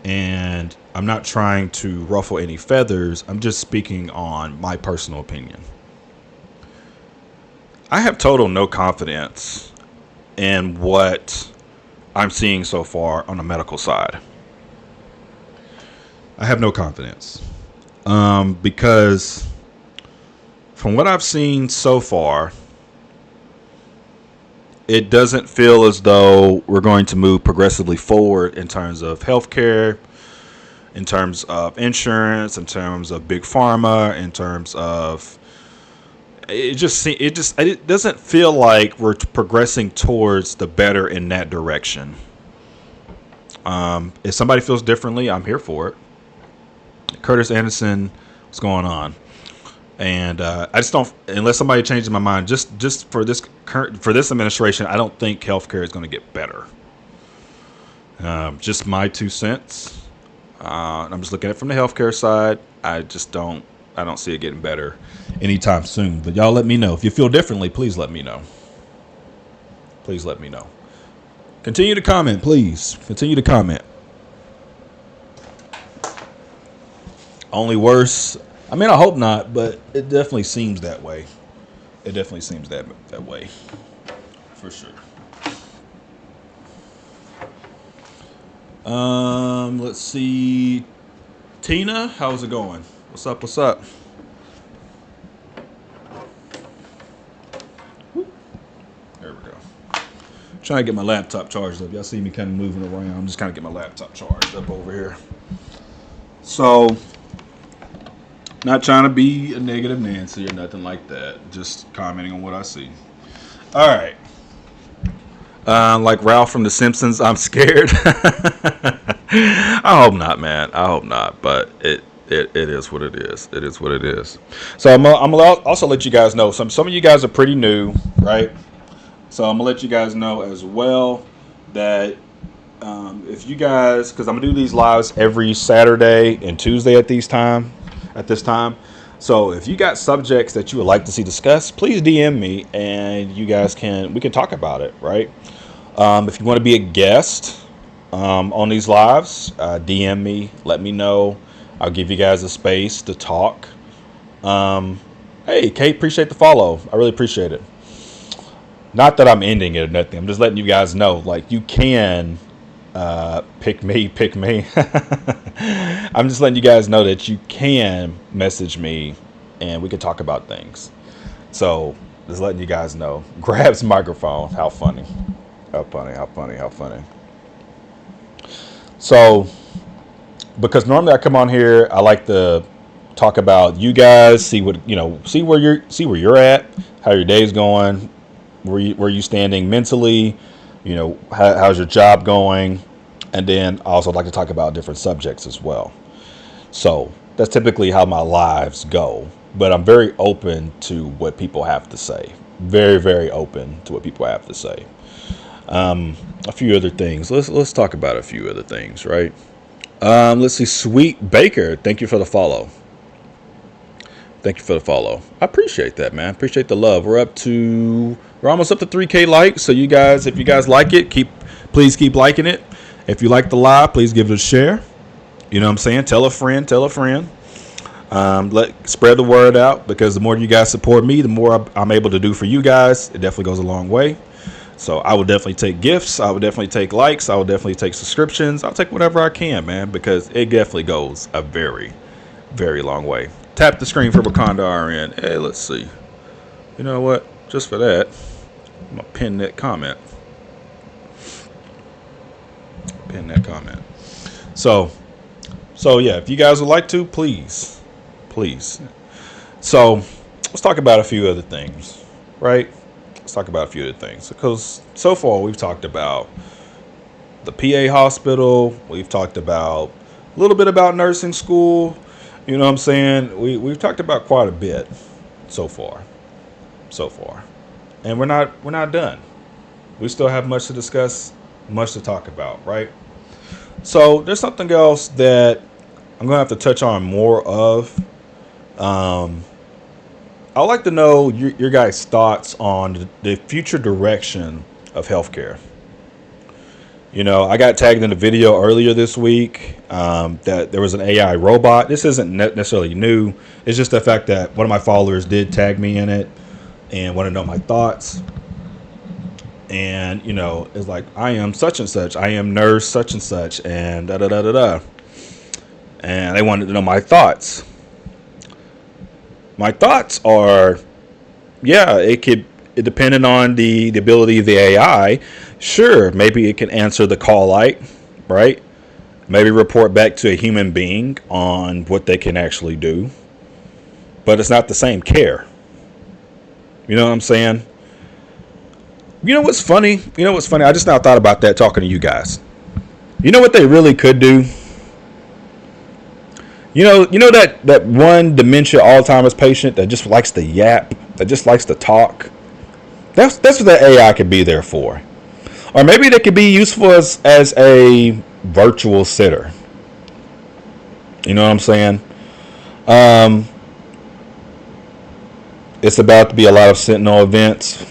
and I'm not trying to ruffle any feathers. I'm just speaking on my personal opinion. I have total no confidence in what I'm seeing so far on the medical side. I have no confidence. Because from what I've seen so far, it doesn't feel as though we're going to move progressively forward in terms of healthcare, in terms of insurance, in terms of big pharma, in terms of it doesn't feel like we're progressing towards the better in that direction. If somebody feels differently, I'm here for it. Curtis Anderson, what's going on? And I just don't, unless somebody changes my mind, just for this administration, I don't think healthcare is going to get better. Just my 2 cents. I'm just looking at it from the healthcare side. I don't see it getting better anytime soon. But y'all let me know. If you feel differently, please let me know. Please let me know. Continue to comment, please. Continue to comment. Only worse. I mean, I hope not, but it definitely seems that way. It definitely seems that way. For sure. Let's see. Tina, how's it going? What's up? What's up? There we go. Trying to get my laptop charged up. Y'all see me kind of moving around. I'm just kind of get my laptop charged up over here. So, not trying to be a negative Nancy or nothing like that. Just commenting on what I see. All right. Like Ralph from The Simpsons, I'm scared. I hope not, man. I hope not. But it is what it is. It is what it is. So I'm gonna also let you guys know. Some of you guys are pretty new, right? So I'm gonna let you guys know as well that if you guys, because I'm gonna do these lives every Saturday and Tuesday at this time. So if you got subjects that you would like to see discussed, please DM me and we can talk about it, right? If you want to be a guest on these lives, DM me, let me know. I'll give you guys a space to talk. Hey, Kate, appreciate the follow. I really appreciate it. Not that I'm ending it or nothing. I'm just letting you guys know, like, you can pick me. I'm just letting you guys know that you can message me and we can talk about things. So just letting you guys know. Grabs microphone. How funny. So because normally I come on here, I like to talk about you guys, see where you're at, how your day's going, where you standing mentally, how's your job going, and then I also like to talk about different subjects as well. So that's typically how my lives go, but I'm very open to what people have to say. Very, very open to what people have to say. A few other things. Let's talk about a few other things, right? Let's see. Sweet Baker, thank you for the follow. I appreciate that, man. Appreciate the love. We're almost up to 3K likes. So you guys, if you guys like it, please keep liking it. If you like the live, please give it a share. You know what I'm saying? Tell a friend. Spread the word out, because the more you guys support me, the more I'm able to do for you guys. It definitely goes a long way. So I will definitely take gifts. I will definitely take likes. I will definitely take subscriptions. I'll take whatever I can, man, because it definitely goes a very, very long way. Tap the screen for Wakanda RN. Hey, let's see. You know what? Just for that, I'm going to pin that comment. So yeah, if you guys would like to, please. So let's talk about a few other things, right? Because so far we've talked about the PA hospital. We've talked about a little bit about nursing school. You know what I'm saying? We've talked about quite a bit so far. And we're not done. We still have much to discuss, much to talk about, right? So there's something else that I'm going to have to touch on more of. I'd like to know your guys' thoughts on the future direction of healthcare. I got tagged in a video earlier this week that there was an AI robot. This isn't necessarily new. It's just the fact that one of my followers did tag me in it and want to know my thoughts. And, it's like, I am such and such. I am nurse such and such, and da-da-da-da-da. And they wanted to know my thoughts. My thoughts are, yeah, it depending on the ability of the AI, sure, maybe it can answer the call light, right? Maybe report back to a human being on what they can actually do. But it's not the same care. You know what I'm saying? You know what's funny? You know what's funny? I just now thought about that talking to you guys. You know what they really could do? You know that one dementia Alzheimer's patient that just likes to yap, that just likes to talk. That's what that AI could be there for. Or maybe they could be useful as a virtual sitter. You know what I'm saying? Um, it's about to be a lot of Sentinel events.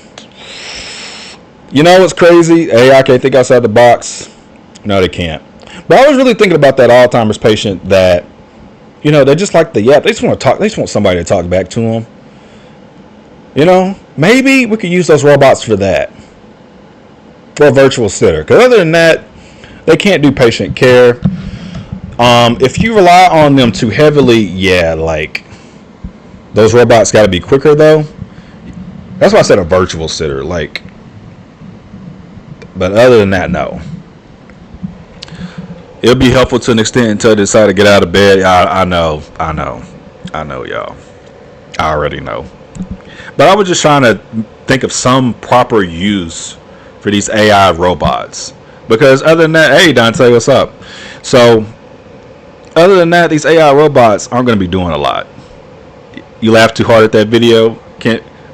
You know what's crazy? AI can't think outside the box. No, they can't. But I was really thinking about that Alzheimer's patient that, they just like the yap. They just want to talk. They just want somebody to talk back to them. Maybe we could use those robots for that. For a virtual sitter. Because other than that, they can't do patient care. If you rely on them too heavily, yeah, like those robots got to be quicker though. That's why I said a virtual sitter. Like, but other than that, no. It'll be helpful to an extent until they decide to get out of bed. I know, y'all. I already know. But I was just trying to think of some proper use for these AI robots. Because other than that, hey Dante, what's up? So, other than that, these AI robots aren't going to be doing a lot. You laughed too hard at that video.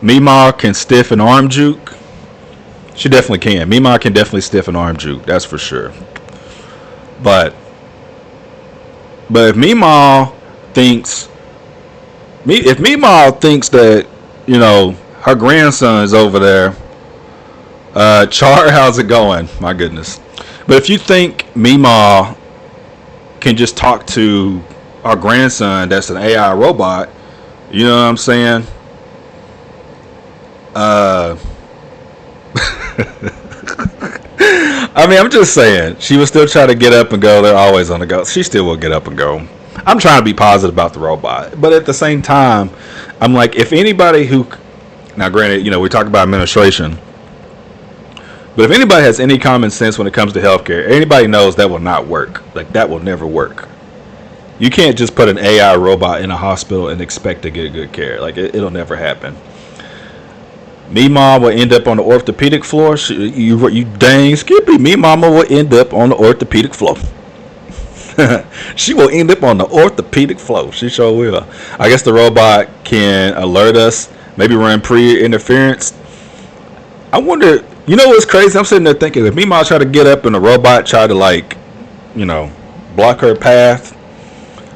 Mima can stiff an arm juke. She definitely can. Mima can definitely stiff an arm juke. That's for sure. But if Mima thinks that her grandson is over there, Char, how's it going? My goodness. But if you think Mima can just talk to our grandson that's an AI robot, you know what I'm saying? I mean, I'm just saying, she would still try to get up and go. They're always on the go. She still will get up and go. I'm trying to be positive about the robot. But at the same time, I'm like, if anybody who... Now, granted, we talk about administration. But if anybody has any common sense when it comes to healthcare, anybody knows that will not work. Like, that will never work. You can't just put an AI robot in a hospital and expect to get good care. Like, it'll never happen. Mima will end up on the orthopedic floor. You dang Skippy. Me mama will end up on the orthopedic floor. She will end up on the orthopedic floor. She sure will. I guess the robot can alert us. Maybe run pre-interference. I wonder, what's crazy? I'm sitting there thinking, if Mima try to get up and the robot try to block her path,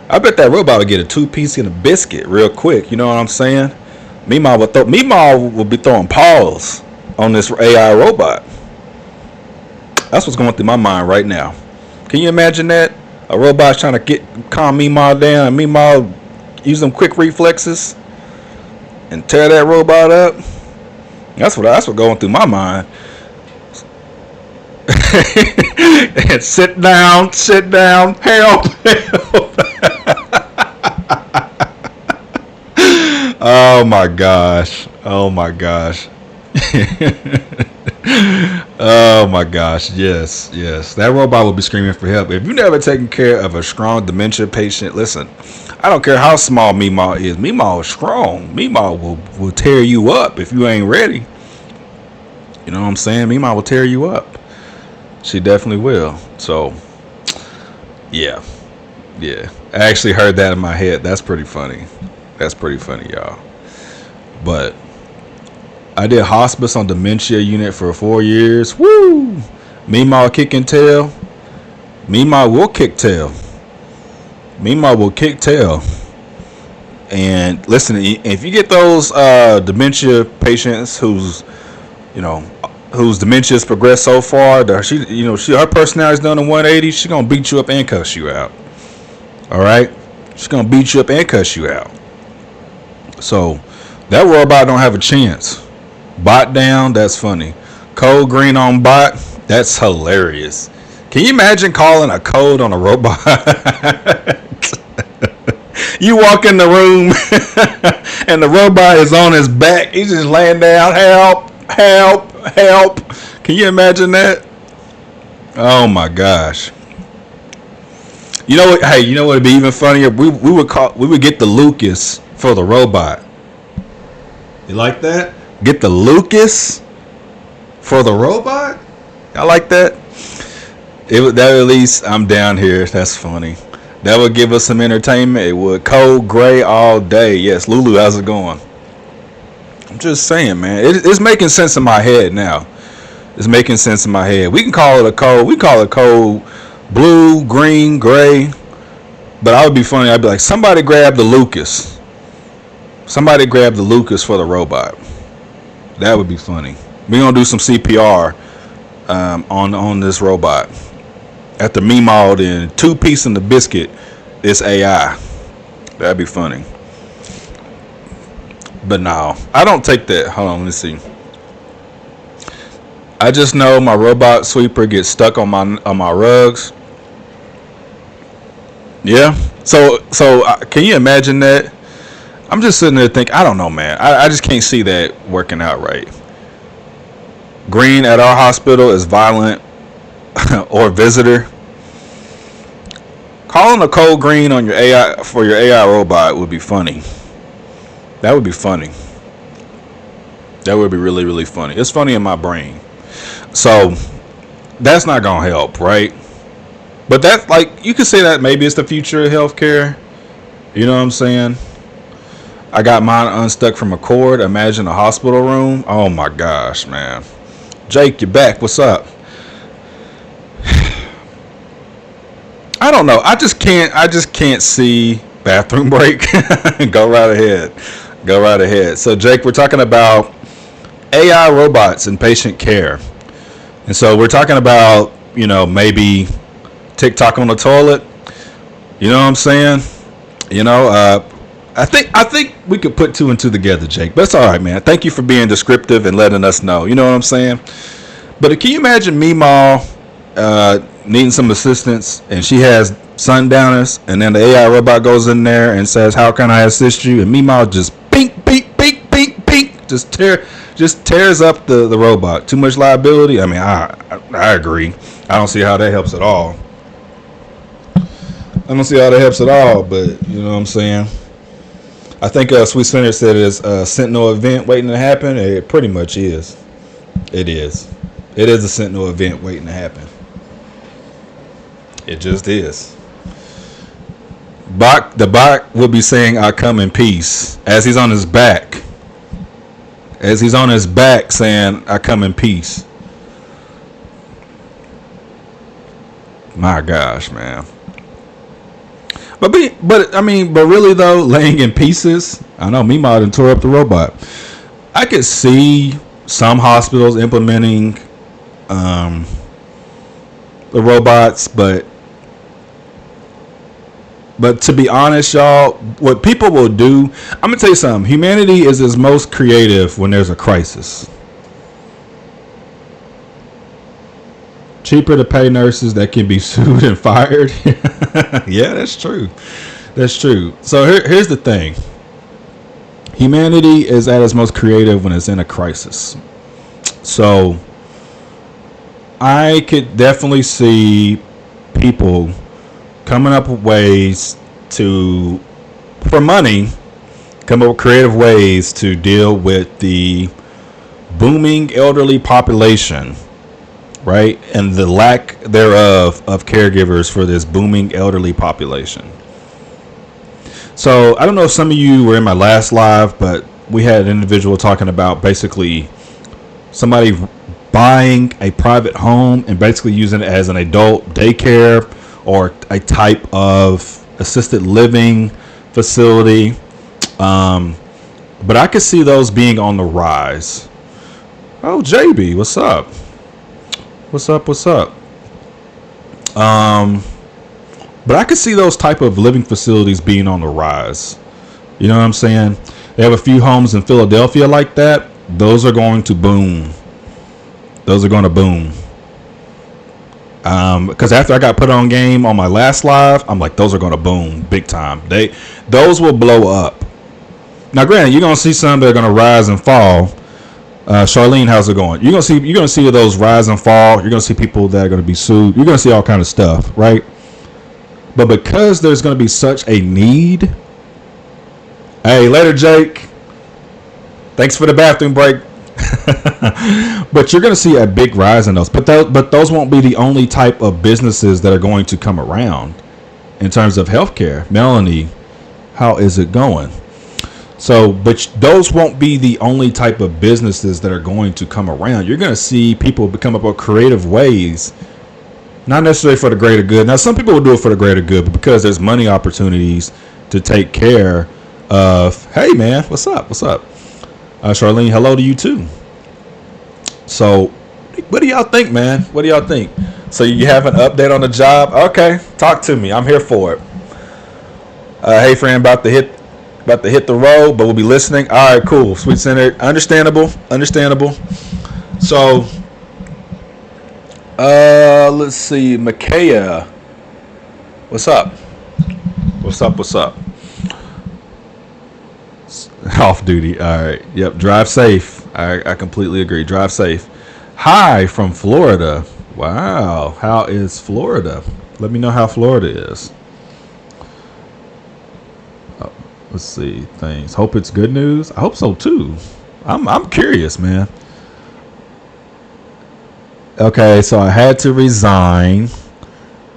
I bet that robot would get a 2-piece and a biscuit real quick. You know what I'm saying? Mima will be throwing paws on this AI robot. That's what's going through my mind right now. Can you imagine that? A robot's trying to calm Mima down, and Mima use them quick reflexes and tear that robot up. That's what going through my mind. And sit down, help. Oh my gosh. Oh my gosh. Oh my gosh. Yes. That robot will be screaming for help. If you've never taken care of a strong dementia patient, listen, I don't care how small Mima is. Mima is strong. Mima will tear you up if you ain't ready. You know what I'm saying? Mima will tear you up. She definitely will. So, yeah. I actually heard that in my head. That's pretty funny. Y'all. But I did hospice on dementia unit for 4 years. Woo! Mima kicking tail. Mima will kick tail. And listen, if you get those dementia patients whose dementia's progressed so far that her personality's done a 180, she's gonna beat you up and cuss you out. All right, she's gonna beat you up and cuss you out. So that robot don't have a chance. Bot down, that's funny. Code green on bot, that's hilarious. Can you imagine calling a code on a robot? You walk in the room and the robot is on his back. He's just laying down. Help. Can you imagine that? Oh my gosh. You know what? Hey, you know what would be even funnier? We would get the Lucas for the robot. You like that? Get the Lucas for the robot. I like that. That at least I'm down here. That's funny. That would give us some entertainment. It would. Cold gray all day. Yes, Lulu, how's it going? I'm just saying, man. It's making sense in my head now. It's making sense in my head. We can call it a code. We call it code blue, green, gray. But I would be funny. I'd be like, somebody grab the Lucas. Somebody grab the Lucas for the robot. That would be funny. We're going to do some CPR on this robot. After Meemaw and 2-piece in the biscuit, it's AI. That'd be funny. But no, I don't take that. Hold on, let's see. I just know my robot sweeper gets stuck on my rugs. Yeah. So can you imagine that? I'm just sitting there thinking, I don't know, man. I just can't see that working out right. Green at our hospital is violent or visitor. Calling a code green on your AI for your AI robot would be funny. That would be funny. That would be really, really funny. It's funny in my brain. So that's not gonna help, right? But that's like, you could say that maybe it's the future of healthcare. You know what I'm saying? I got mine unstuck from a cord. Imagine a hospital room. Oh my gosh, man. Jake, you're back. What's up? I don't know. I just can't see bathroom break. Go right ahead. So Jake, we're talking about AI robots in patient care. And so we're talking about, maybe TikTok on the toilet. You know what I'm saying? I think we could put two and two together, Jake. But it's all right, man. Thank you for being descriptive and letting us know. You know what I'm saying? But can you imagine Meemaw needing some assistance, and she has sundowners, and then the AI robot goes in there and says, "How can I assist you?" And Meemaw just pink, pink, pink, pink, pink, just tears up the robot. Too much liability. I mean, I agree. I don't see how that helps at all. But you know what I'm saying? I think Sweet Center said it's a Sentinel event waiting to happen. It pretty much is. It is. It is a Sentinel event waiting to happen. It just is. The bot will be saying, "I come in peace," as he's on his back. Saying, "I come in peace." My gosh, man. But really though, laying in pieces. I know Meemaw done tore up the robot. I could see some hospitals implementing the robots, but to be honest, y'all, what people will do, I'm gonna tell you something. Humanity is its most creative when there's a crisis. Cheaper to pay nurses that can be sued and fired. Yeah, that's true. So here's the thing. Humanity is at its most creative when it's in a crisis. So I could definitely see people coming up with ways for money, come up with creative ways to deal with the booming elderly population, right? And the lack thereof of caregivers for this booming elderly population. So I don't know if some of you were in my last live, but we had an individual talking about basically somebody buying a private home and basically using it as an adult daycare or a type of assisted living facility. But I could see those being on the rise. Oh, JB, what's up? What's up? But I could see those type of living facilities being on the rise. You know what I'm saying? They have a few homes in Philadelphia like that. Those are going to boom. Because after I got put on game on my last live, I'm like, those are going to boom big time. Those will blow up. Now, granted, you're going to see some that are going to rise and fall. Charlene, how's it going? You're going to see those rise and fall. You're going to see people that are going to be sued. You're going to see all kind of stuff, right? But because there's going to be such a need. Hey, later, Jake. Thanks for the bathroom break. But you're going to see a big rise in those. But those won't be the only type of businesses that are going to come around in terms of healthcare. Melanie, how is it going? So, but those won't be the only type of businesses that are going to come around. You're going to see people come up with creative ways, not necessarily for the greater good. Now, some people will do it for the greater good, but because there's money opportunities to take care of. Hey, man, what's up? What's up? Charlene, hello to you too. So, what do y'all think, man? What do y'all think? So, you have an update on the job? Okay, talk to me. I'm here for it. Hey, friend, about to hit the road, but we'll be listening. All right, cool. Sweet Center, understandable. So, let's see, Makaya, what's up? Off duty. All right. Yep. Drive safe. I completely agree. Drive safe. Hi from Florida. Wow. How is Florida? Let me know how Florida is. Let's see things. Hope it's good news. I hope so too. I'm curious, man. Okay, so I had to resign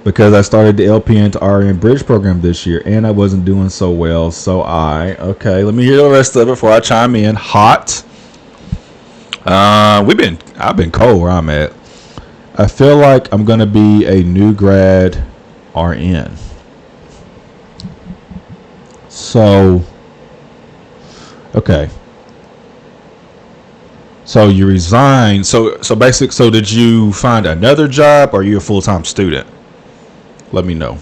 because I started the LPN to RN bridge program this year, and I wasn't doing so well. So okay. Let me hear the rest of it before I chime in. Hot. I've been cold where I'm at. I feel like I'm gonna be a new grad RN. So, okay. So you resigned. So did you find another job, or are you a full-time student? Let me know.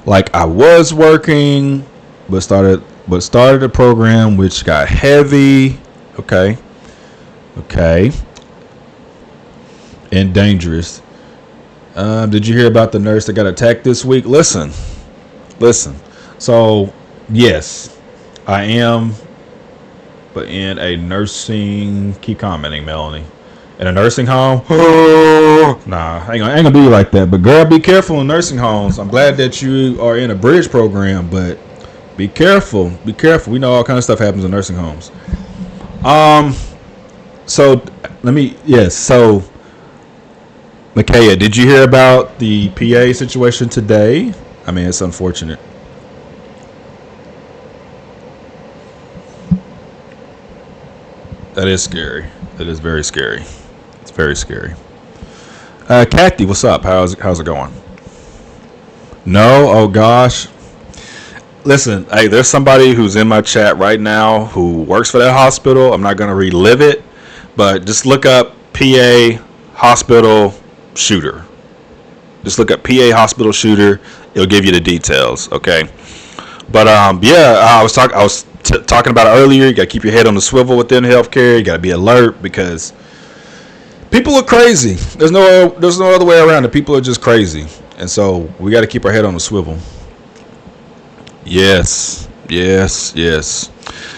Like, I was working, but started a program which got heavy. Okay. And dangerous. Did you hear about the nurse that got attacked this week? Listen. So, yes, I am, but in a nursing. Keep commenting, Melanie. In a nursing home? Nah, I ain't gonna do you like that. But girl, be careful in nursing homes. I'm glad that you are in a bridge program, but be careful. We know all kind of stuff happens in nursing homes. So Makaya, did you hear about the PA situation today? I mean, it's unfortunate. That is scary. That is very scary. It's very scary. Kathy, what's up? How's it going? No? Oh, gosh. Listen, hey, there's somebody who's in my chat right now who works for that hospital. I'm not going to relive it, but just look up PA hospital shooter. Just look up PA hospital shooter. It'll give you the details, okay? But, I was talking about it earlier. You got to keep your head on the swivel within healthcare. You got to be alert because people are crazy. There's no other way around it. People are just crazy. And so we got to keep our head on the swivel. Yes.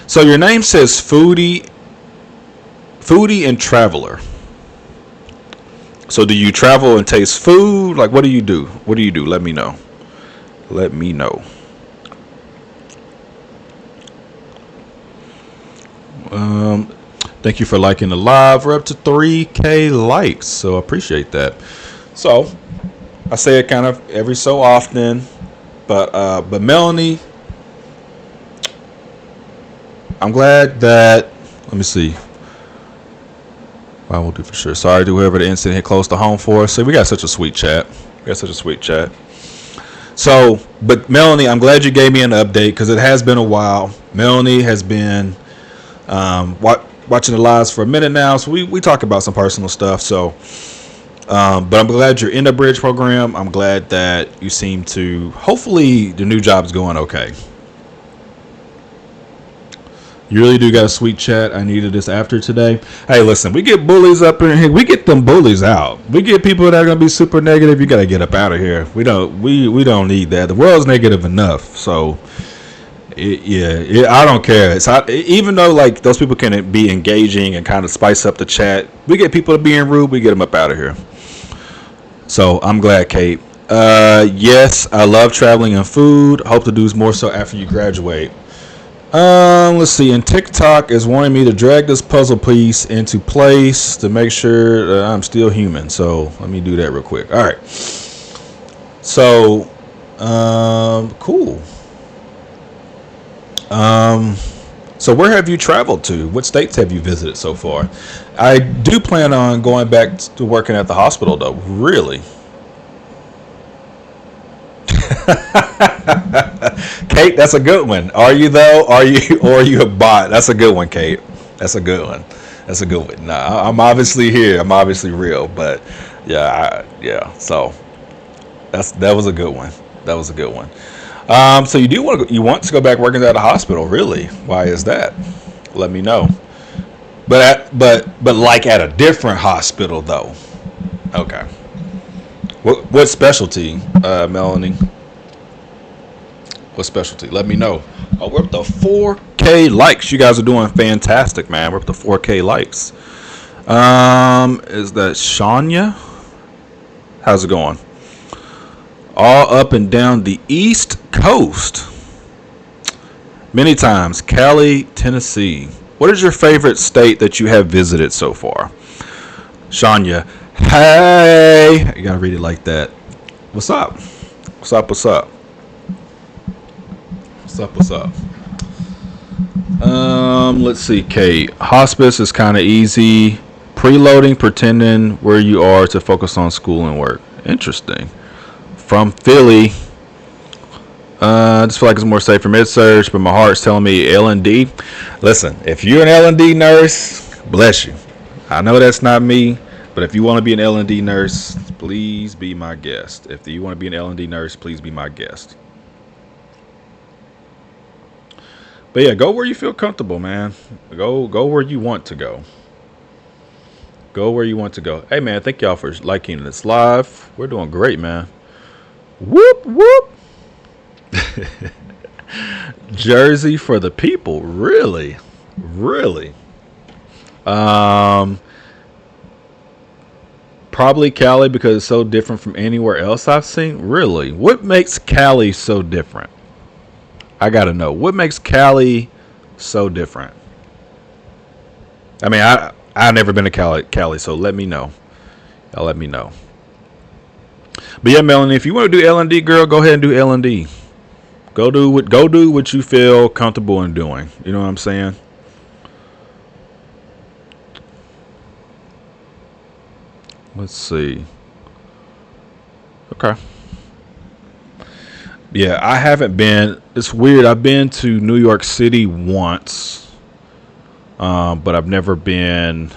So your name says Foodie and Traveler. So do you travel and taste food? Like, what do you do? Let me know. Thank you for liking the live. We're up to 3K likes, so I appreciate that. So I say it kind of every so often, but Melanie, I'm glad that. Let me see. I will do for sure. Sorry to whoever the incident hit close to home for us. So we got such a sweet chat. So, but Melanie, I'm glad you gave me an update because it has been a while. Melanie has been watching the lives for a minute now, so we talk about some personal stuff. So, but I'm glad you're in the bridge program. I'm glad that you seem to. Hopefully, the new job's going okay. You really do got a sweet chat. I needed this after today. Hey, listen, we get bullies up in here. We get them bullies out. We get people that are gonna be super negative. You gotta get up out of here. We don't need that. The world's negative enough. So. I don't care. Even though like those people can be engaging and kind of spice up the chat, we get people to being rude. We get them up out of here. So I'm glad, Kate. Yes, I love traveling and food. Hope to do more so after you graduate. Let's see. And TikTok is wanting me to drag this puzzle piece into place to make sure that I'm still human. So let me do that real quick. All right. So, cool. So where have you traveled to? What states have you visited so far? I do plan on going back to working at the hospital, though. Really. Kate, that's a good one. Are you though? Are you or are you a bot? That's a good one, Kate. That's a good one. That's a good one. Nah, I'm obviously here. I'm obviously real, but yeah. So that was a good one. That was a good one. So you want to go back working at a hospital? Really? Why is that? Let me know. But like at a different hospital though. Okay. What specialty, Melanie? What specialty? Let me know. Oh, we're up to 4K likes. You guys are doing fantastic, man. We're up to 4K likes. Is that Shania? How's it going? All up and down the East Coast. Many times. Cali, Tennessee. What is your favorite state that you have visited so far? Shania. Hey. You gotta read it like that. What's up? What's up? What's up? What's up? Let's see, Kate. Hospice is kind of easy. Preloading, pretending where you are to focus on school and work. Interesting. From Philly. I just feel like it's more safe for mid-surge, but my heart's telling me L&D. Listen, if you're an L&D nurse, bless you. I know that's not me, but if you want to be an L&D nurse, please be my guest. If you want to be an L&D nurse, please be my guest. But yeah, go where you feel comfortable, man. Go where you want to go. Go where you want to go. Hey, man, thank y'all for liking this live. We're doing great, man. Whoop, whoop. Jersey for the people. Really? Really? Probably Cali because it's so different from anywhere else I've seen. Really? What makes Cali so different? I gotta know what makes Cali so different. I mean, I've never been to Cali, so let me know. Y'all let me know. But yeah, Melanie, if you want to do L&D, girl, go ahead and do L&D. Go do what you feel comfortable in doing. You know what I'm saying? Let's see. Okay. Yeah, I haven't been. It's weird. I've been to New York City once, but I've never been.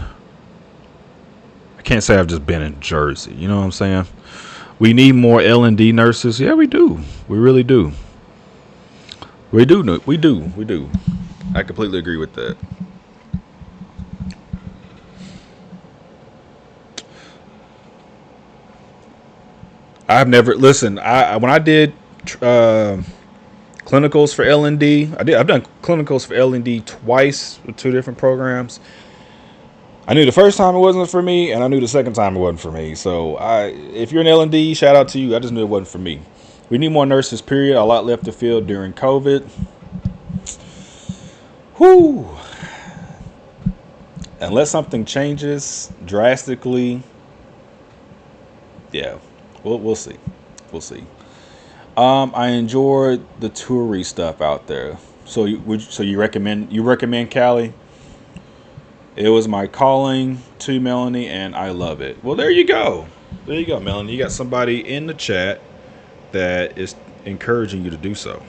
I can't say I've just been in Jersey. You know what I'm saying? We need more L&D nurses. Yeah, we do. We really do. We do. We do. I completely agree with that. I've never listen. When I did clinicals for L&D. I've done clinicals for L&D twice with two different programs. I knew the first time it wasn't for me, and I knew the second time it wasn't for me. So if you're an L&D, shout out to you. I just knew it wasn't for me. We need more nurses, period. A lot left to fill during COVID. Whew. Unless something changes drastically, yeah, we'll see. We'll see. I enjoyed the toury stuff out there. So you recommend Cali? It was my calling to Melanie, and I love it. Well, there you go. There you go, Melanie. You got somebody in the chat that is encouraging you to do so.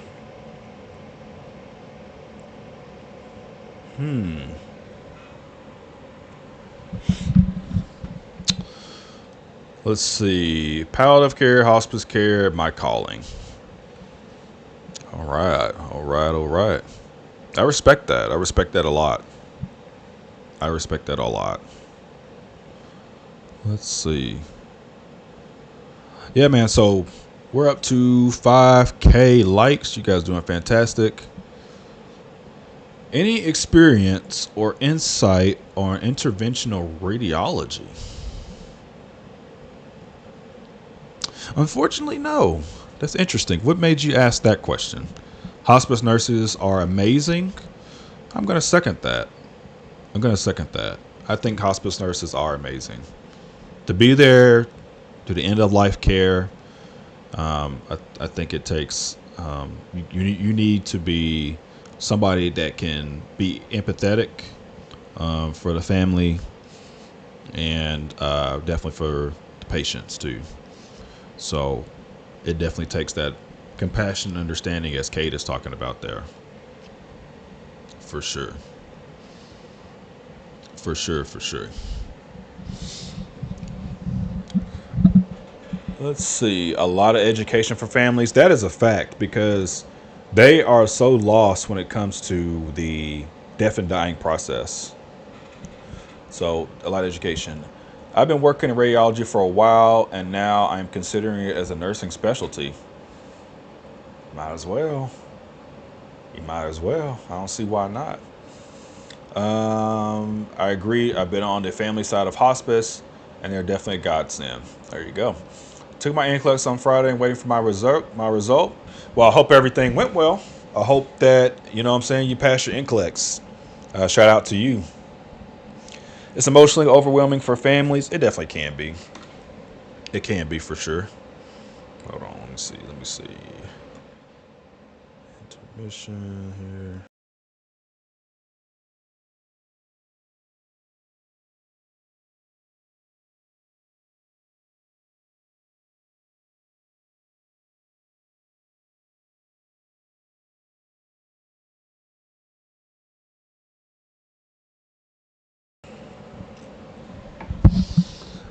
Let's see. Palliative care, hospice care, my calling. All right. All right. All right. I respect that. I respect that a lot. I respect that a lot. Let's see. Yeah, man. So we're up to 5K likes. You guys doing fantastic. Any experience or insight on interventional radiology? Unfortunately, no. That's interesting. What made you ask that question? Hospice nurses are amazing. I'm going to second that. I'm going to second that. I think hospice nurses are amazing. To be there to the end of life care, I think it takes, you need to be somebody that can be empathetic for the family and definitely for the patients too. So it definitely takes that compassion and understanding as Kate is talking about there. For sure. For sure, for sure. Let's see. A lot of education for families. That is a fact because they are so lost when it comes to the death and dying process. So, a lot of education. I've been working in radiology for a while and now I'm considering it as a nursing specialty. Might as well. You might as well. I don't see why not. I agree. I've been on the family side of hospice, and they're definitely a godsend. There you go. Took my NCLEX on Friday and waiting for my result. Well, I hope everything went well. I hope that, what I'm saying, you passed your NCLEX. Shout out to you. It's emotionally overwhelming for families. It definitely can be. It can be for sure. Hold on. Let me see. Intermission here.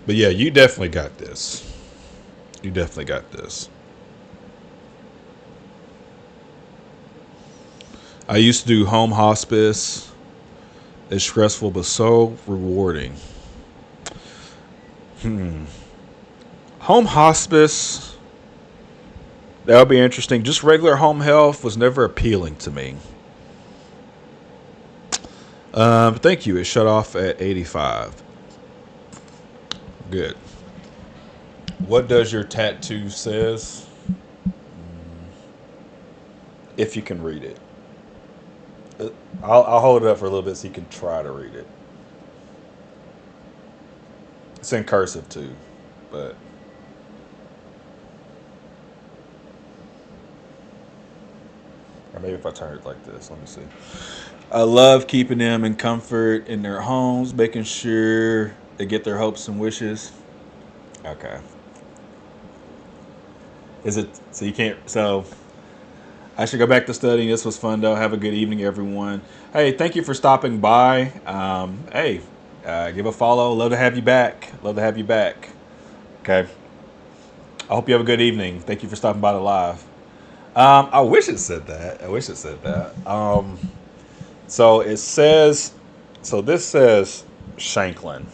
But yeah, you definitely got this. You definitely got this. I used to do home hospice. It's stressful but so rewarding. Home hospice, that would be interesting. Just regular home health was never appealing to me. Thank you. It shut off at 85. Good. What does your tattoo says? If you can read it. I'll hold it up for a little bit so you can try to read it. It's in cursive too, but or maybe if I turn it like this, let me see. I love keeping them in comfort in their homes, making sure they get their hopes and wishes. Okay. Is it so you can't so I should go back to studying. This was fun though. Have a good evening, everyone. Hey, thank you for stopping by. Give a follow. Love to have you back. Love to have you back. Okay. I hope you have a good evening. Thank you for stopping by the live. I wish it said that. So it says, so this says Shanklin.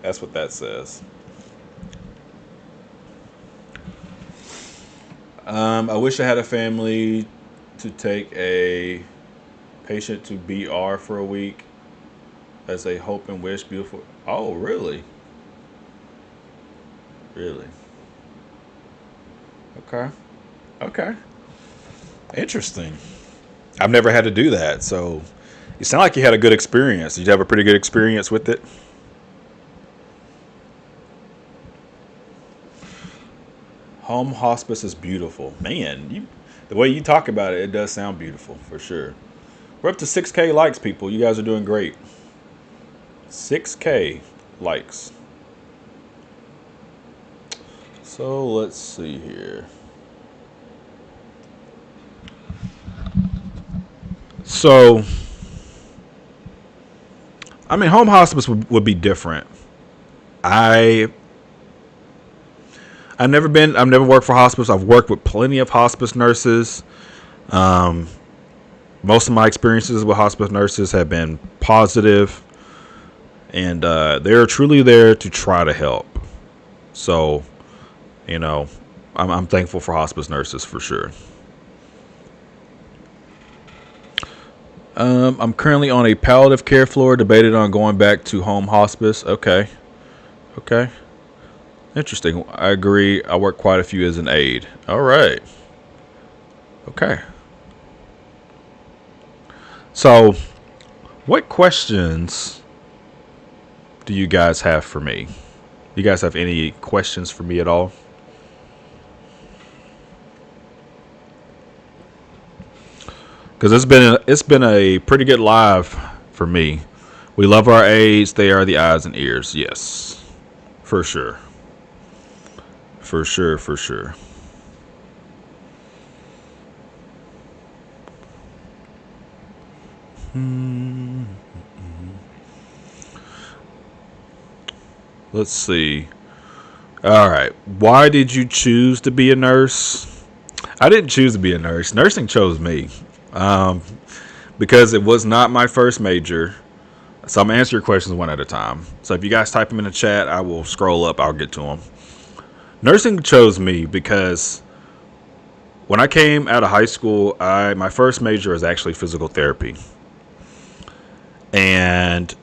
That's what that says. I wish I had a family to take a patient to BR for a week as a hope and wish. Beautiful. Oh, really? Really? Okay. Okay. Interesting. I've never had to do that, so you sound like you had a good experience. Did you have a pretty good experience with it? Home hospice is beautiful. Man, the way you talk about it, it does sound beautiful for sure. We're up to 6K likes, people. You guys are doing great. 6K likes. So let's see here. So, I mean, home hospice would be different. I I've never worked for hospice. I've worked with plenty of hospice nurses. Most of my experiences with hospice nurses have been positive, and they're truly there to try to help. So, I'm thankful for hospice nurses for sure. I'm currently on a palliative care floor, debated on going back to home hospice. Okay. Okay. Interesting. I agree. I work quite a few as an aide. All right. Okay. So, what questions do you guys have for me? You guys have any questions for me at all? Because it's been a pretty good live for me. We love our aides; they are the eyes and ears. Yes, for sure, for sure, for sure. Let's see. All right, why did you choose to be a nurse? I didn't choose to be a nurse. Nursing chose me. Um, because it was not my first major. So I'm gonna answer your questions one at a time. So if you guys type them in the chat, I will scroll up. I'll get to them. Nursing chose me because when I came out of high school, I my first major was actually physical therapy, and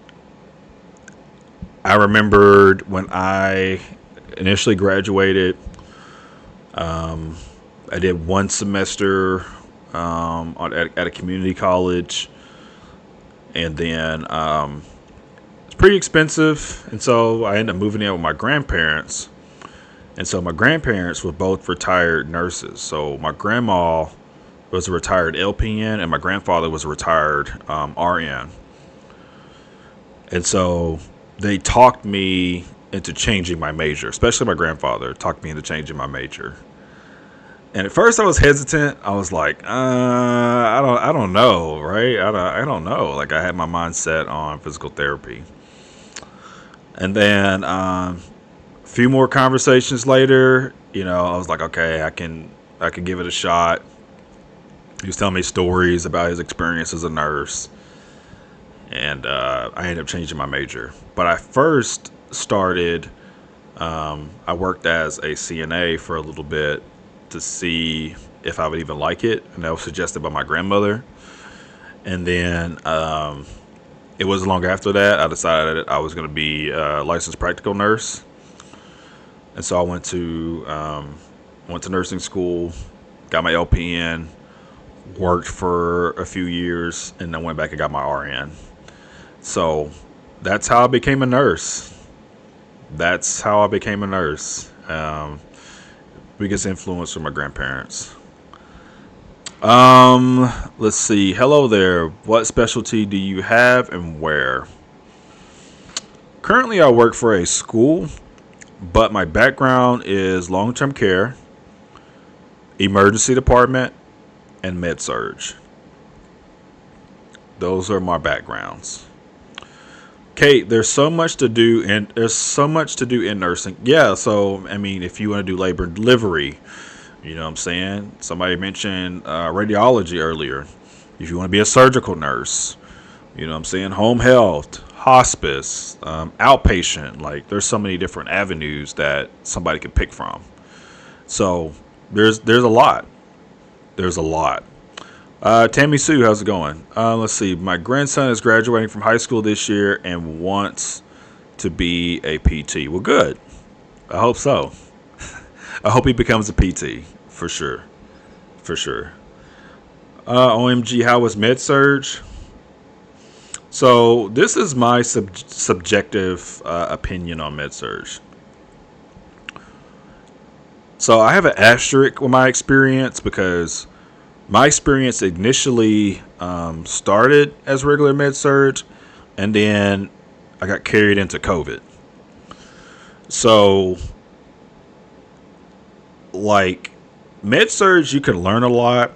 I remembered when I initially graduated, I did one semester at a community college, and then it's pretty expensive, and so I ended up moving in with my grandparents. And so my grandparents were both retired nurses. So my grandma was a retired LPN, and my grandfather was a retired RN. And so they talked me into changing my major, especially my grandfather talked me into changing my major. And at first I was hesitant. I was like, I don't know, right? I don't know. Like I had my mind set on physical therapy. And then a few more conversations later, I was like, okay, I can give it a shot. He was telling me stories about his experience as a nurse, and I ended up changing my major. But I first started. I worked as a CNA for a little bit to see if I would even like it, and that was suggested by my grandmother. And then it wasn't long after that I decided I was going to be a licensed practical nurse, and so I went to nursing school, got my LPN, worked for a few years, and then went back and got my RN. So that's how I became a nurse. That's how I became a nurse. Biggest influence from my grandparents. Let's see. Hello there. What specialty do you have and where? Currently, I work for a school, but my background is long-term care, emergency department, and med surge. Those are my backgrounds. Kate, there's so much to do in nursing. Yeah, so I mean, if you want to do labor and delivery, you know what I'm saying? Somebody mentioned radiology earlier. If you want to be a surgical nurse, you know what I'm saying? Home health, hospice, outpatient. Like, there's so many different avenues that somebody could pick from. So there's a lot. There's a lot. Tammy Sue, how's it going? Let's see. My grandson is graduating from high school this year and wants to be a PT. Well, good. I hope so. I hope he becomes a PT for sure. For sure. OMG, how was med surge? So this is my subjective opinion on med surge. So I have an asterisk with my experience because my experience initially started as regular med surge, and then I got carried into COVID. So, like, med surge, you can learn a lot.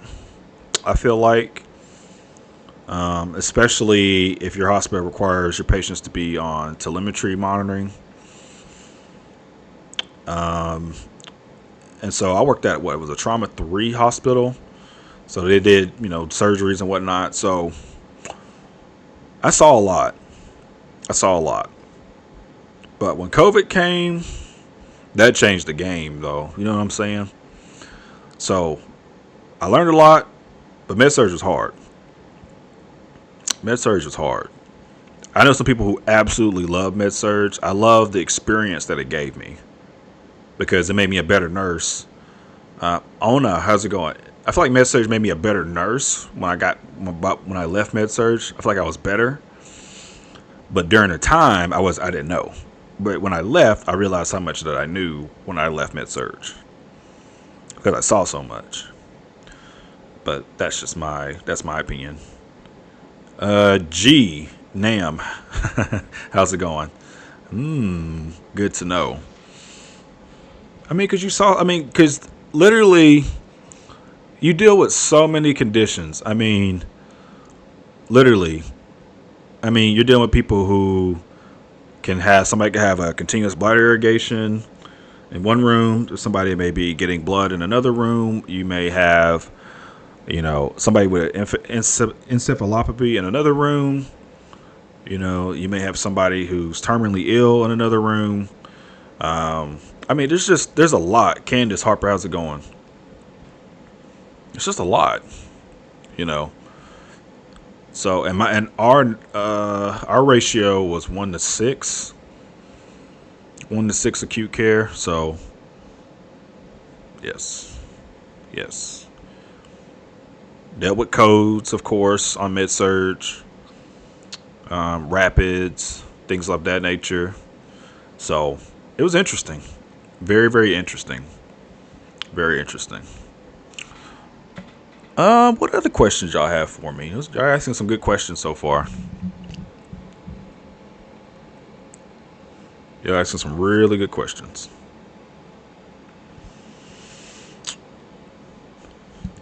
I feel like, especially if your hospital requires your patients to be on telemetry monitoring. And so I worked at what was a trauma 3 hospital. So they did, surgeries and whatnot. So I saw a lot. But when COVID came, that changed the game, though. You know what I'm saying? So I learned a lot, but med-surg was hard. Med-surg was hard. I know some people who absolutely love med-surg. I love the experience that it gave me because it made me a better nurse. Ona, how's it going? I feel like med surg made me a better nurse when I left med surg. I feel like I was better, but during the time I didn't know. But when I left, I realized how much that I knew when I left med surg because I saw so much. But that's my opinion. G Nam, how's it going? Good to know. I mean, because literally, you deal with so many conditions. I mean, literally, you're dealing with people who somebody can have a continuous blood irrigation in one room. Somebody may be getting blood in another room. You may have, somebody with encephalopathy in another room. You may have somebody who's terminally ill in another room. There's a lot. Candace Harper, how's it going? It's just a lot, So our ratio was 1 to 6, 1 to 6 acute care. So yes. Dealt with codes, of course, on med surg, rapids, things of that nature. So it was interesting, very, very interesting, very interesting. What other questions y'all have for me? Y'all asking some good questions so far. Y'all asking some really good questions.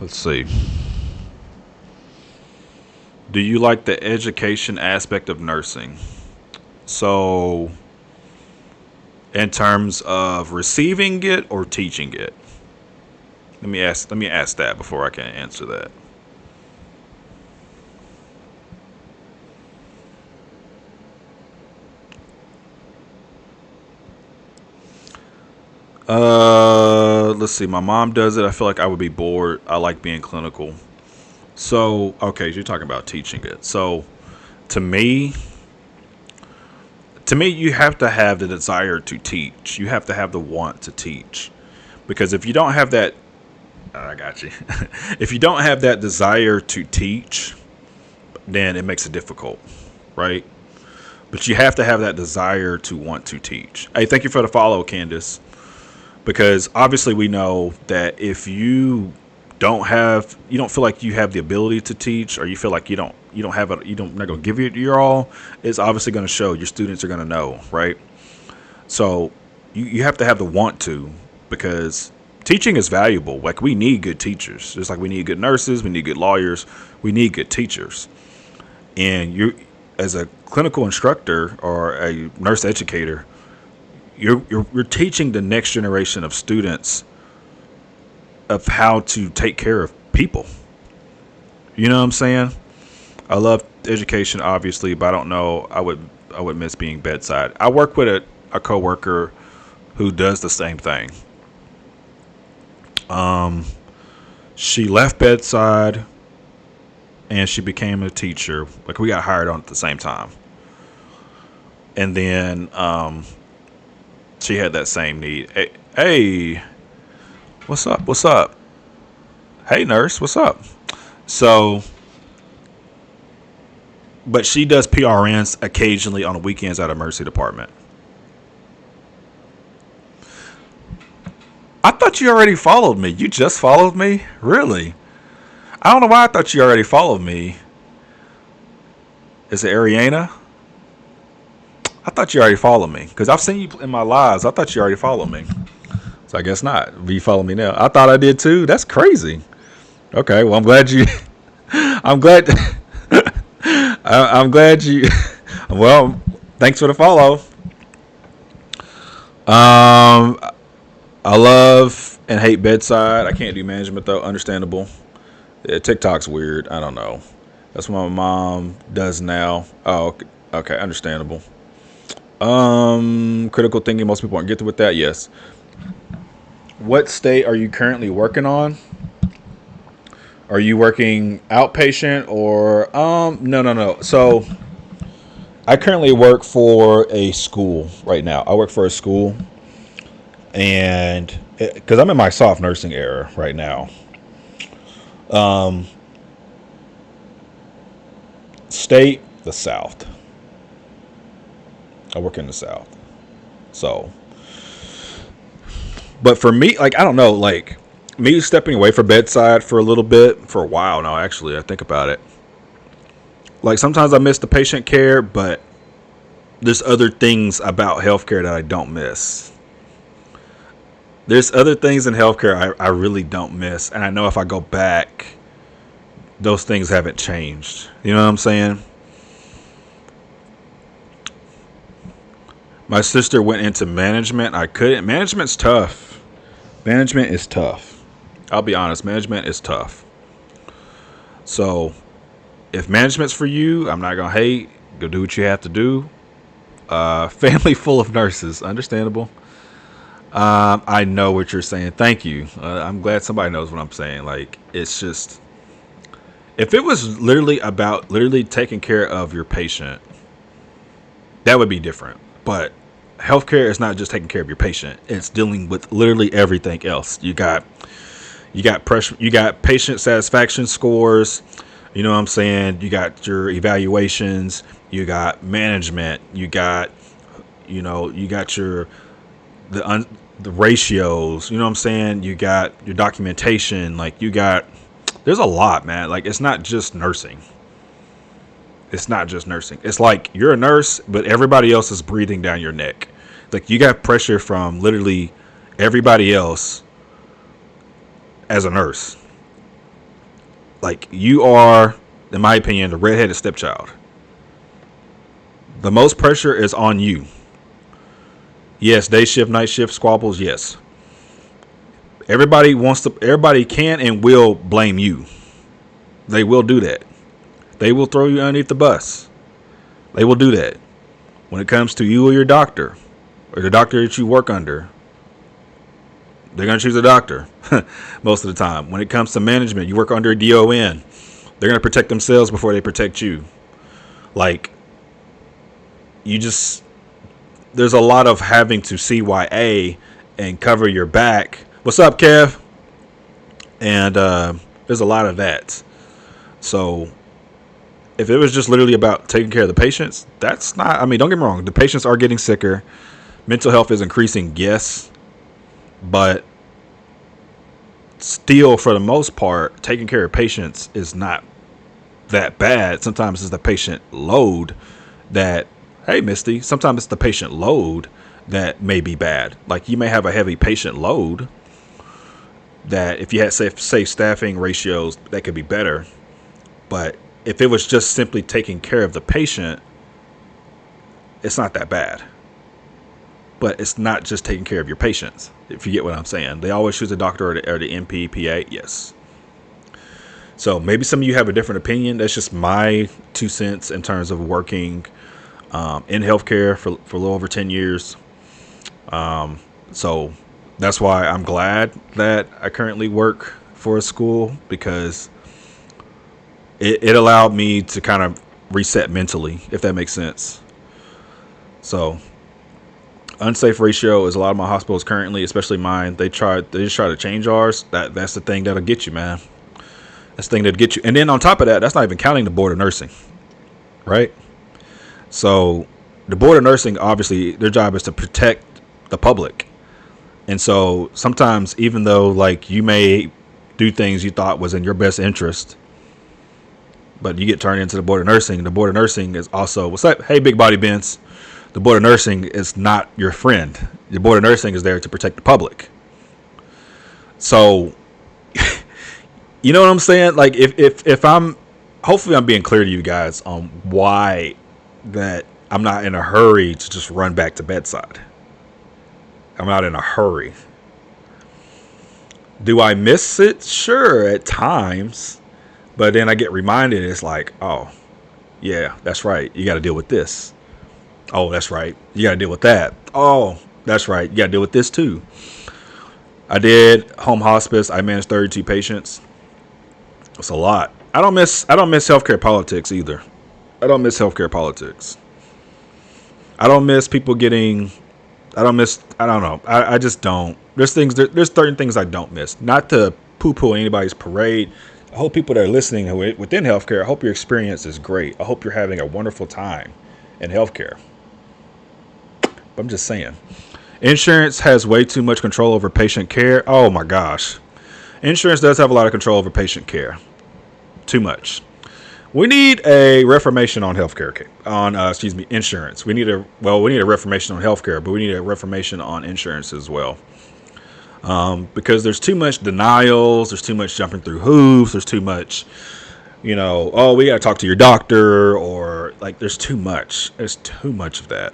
Let's see. Do you like the education aspect of nursing? So, in terms of receiving it or teaching it? Let me ask that before I can answer that. Let's see. My mom does it. I feel like I would be bored. I like being clinical. So, okay, you're talking about teaching it. So, to me, you have to have the desire to teach. You have to have the want to teach. Because if you don't have that, I got you. If you don't have that desire to teach, then it makes it difficult, right? But you have to have that desire to want to teach. Hey, thank you for the follow, Candace. Because obviously we know that if you don't feel like you have the ability to teach, or you feel like not going to give it your all, it's obviously going to show. Your students are going to know, right? So you have to have the want to, because teaching is valuable. Like, we need good teachers, just like we need good nurses, we need good lawyers, we need good teachers. And you, as a clinical instructor or a nurse educator, you're teaching the next generation of students of how to take care of people. You know what I'm saying? I love education, obviously, but I don't know. I would miss being bedside. I work with a coworker who does the same thing. She left bedside and she became a teacher. Like, we got hired on at the same time. And then she had that same need. Hey, what's up? What's up? Hey, nurse, what's up? So, but she does PRNs occasionally on the weekends at a mercy department. I thought you already followed me. You just followed me? Really? I don't know why I thought you already followed me. Is it Ariana? I thought you already followed me, because I've seen you in my lives. I thought you already followed me. So I guess not. You follow me now. I thought I did too. That's crazy. Okay, well, I'm glad you. I'm glad. I'm glad you. Well, thanks for the follow. I love and hate bedside. I can't do management though. Understandable. Yeah, TikTok's weird. I don't know. That's what my mom does now. Oh, okay. Understandable. Critical thinking. Most people aren't gifted with that. Yes. What state are you currently working on? Are you working outpatient or no. So I currently work for a school right now. I work for a school, and because I'm in my soft nursing era right now. Um, State, the South. I work in the South. So, but for me, like, I don't know, like, me stepping away from bedside for a little bit, for a while now, actually, I think about it. Like, sometimes I miss the patient care, but there's other things about healthcare that I don't miss. There's other things in healthcare I really don't miss. And I know if I go back, those things haven't changed. You know what I'm saying? My sister went into management. I couldn't. Management's tough. Management is tough. I'll be honest. Management is tough. So if management's for you, I'm not going to hate. Go do what you have to do. Family full of nurses. Understandable. I know what you're saying. Thank you. I'm glad somebody knows what I'm saying. Like, it's just, if it was literally about literally taking care of your patient, that would be different. But healthcare is not just taking care of your patient. It's dealing with literally everything else. You got pressure, you got patient satisfaction scores. You know what I'm saying? You got your evaluations, you got management, you got your the ratios, you know what I'm saying? You got your documentation, like there's a lot, man. Like, it's not just nursing. It's not just nursing. It's like you're a nurse, but everybody else is breathing down your neck. Like, you got pressure from literally everybody else as a nurse. Like, you are, in my opinion, the redheaded stepchild. The most pressure is on you. Yes, day shift, night shift, squabbles, yes. Everybody can and will blame you. They will do that. They will throw you underneath the bus. They will do that. When it comes to you or your doctor, or the doctor that you work under, they're going to choose a doctor most of the time. When it comes to management, you work under a DON. They're going to protect themselves before they protect you. Like, there's a lot of having to CYA and cover your back. What's up, Kev? And there's a lot of that. So if it was just literally about taking care of the patients, that's not, I mean, don't get me wrong. The patients are getting sicker. Mental health is increasing, yes. But still, for the most part, taking care of patients is not that bad. Sometimes it's the patient load that, hey, Misty, sometimes it's the patient load that may be bad. Like, you may have a heavy patient load that if you had safe staffing ratios, that could be better. But if it was just simply taking care of the patient, it's not that bad. But it's not just taking care of your patients, if you get what I'm saying. They always choose a doctor or the NP, PA, yes. So maybe some of you have a different opinion. That's just my 2 cents in terms of working in healthcare for a little over 10 years. So that's why I'm glad that I currently work for a school, because it allowed me to kind of reset mentally, if that makes sense. So unsafe ratio is a lot of my hospitals currently, especially mine. They just try to change ours. That's the thing that'll get you, man. That's the thing that'll get you. And then on top of that, that's not even counting the board of nursing, right? So the board of nursing, obviously, their job is to protect the public. And so sometimes, even though like you may do things you thought was in your best interest, but you get turned into the board of nursing. The board of nursing is also, what's up? Hey, big body Benz. The board of nursing is not your friend. The board of nursing is there to protect the public. So, you know what I'm saying? Like, if hopefully I'm being clear to you guys on why that I'm not in a hurry to just run back to bedside. I'm not in a hurry. Do I miss it? Sure, at times. But then I get reminded, it's like, oh, yeah, that's right. You got to deal with this. Oh, that's right. You got to deal with that. Oh, that's right. You got to deal with this too. I did home hospice. I managed 32 patients. It's a lot. I don't miss healthcare politics either. I don't miss healthcare politics. I don't miss people getting, I don't know. I just don't. There's certain things I don't miss. Not to poo-poo anybody's parade. I hope people that are listening within healthcare, I hope your experience is great. I hope you're having a wonderful time in healthcare. But I'm just saying. Insurance has way too much control over patient care. Oh my gosh. Insurance does have a lot of control over patient care. Too much. We need a reformation on healthcare, insurance. We need a reformation on healthcare, but we need a reformation on insurance as well. Because there's too much denials, there's too much jumping through hoops, there's too much, we got to talk to your doctor, or like there's too much. There's too much of that.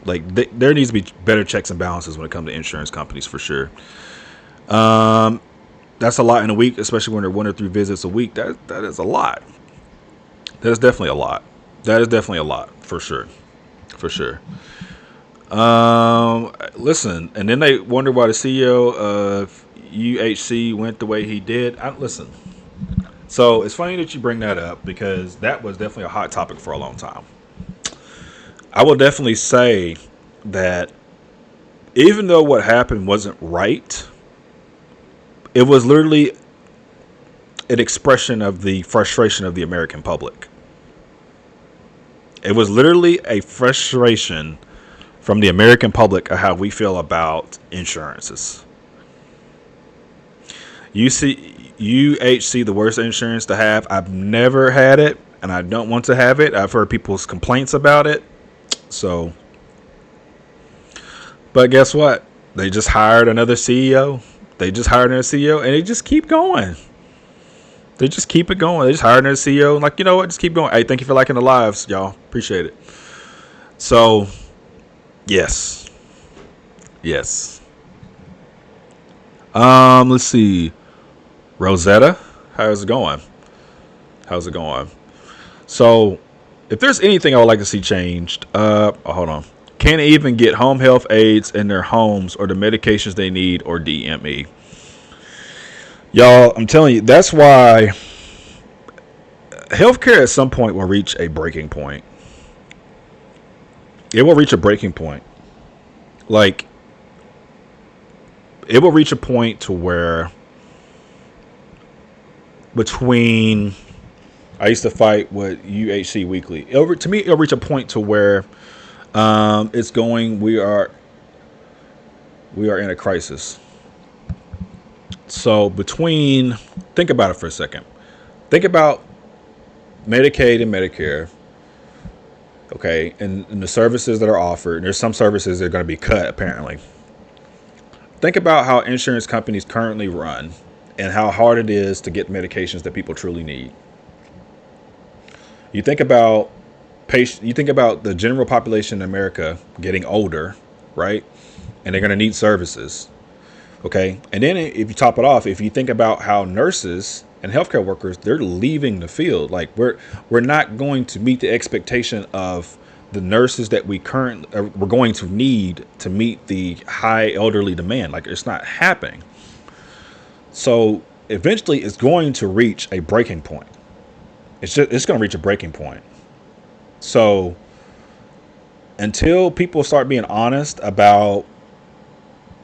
Like there needs to be better checks and balances when it comes to insurance companies for sure. That's a lot in a week, especially when they're 1 or 3 visits a week. That is a lot. That is definitely a lot. That is definitely a lot for sure. For sure. Listen, and then they wonder why the CEO of UHC went the way he did. Listen. So it's funny that you bring that up because that was definitely a hot topic for a long time. I will definitely say that even though what happened wasn't right, it was literally an expression of the frustration of the American public. It was literally a frustration from the American public of how we feel about insurances. UHC, the worst insurance to have. I've never had it, and I don't want to have it. I've heard people's complaints about it. So, but guess what? They just hired another CEO. And they just keep going. They just keep it going. They just hired another CEO. And like, you know what? Just keep going. Hey, thank you for liking the lives, y'all. Appreciate it. So, yes. Let's see. Rosetta, how's it going? So, if there's anything I would like to see changed, hold on. Can't even get home health aides in their homes or the medications they need or DME. Y'all, I'm telling you, that's why healthcare at some point will reach a breaking point. It will reach a breaking point. Like, it will reach a point to where I used to fight with UHC weekly. To me, it'll reach a point to where we are in a crisis. So think about it for a second. Think about Medicaid and Medicare. Okay, and the services that are offered. And there's some services that are going to be cut, apparently. Think about how insurance companies currently run and how hard it is to get medications that people truly need. You think about the general population in America getting older, right? And they're going to need services. Okay. And then if you top it off, if you think about how nurses and healthcare workers, they're leaving the field. Like we're not going to meet the expectation of the nurses that we're going to need to meet the high elderly demand. Like it's not happening. So eventually it's going to reach a breaking point. It's going to reach a breaking point. So until people start being honest about,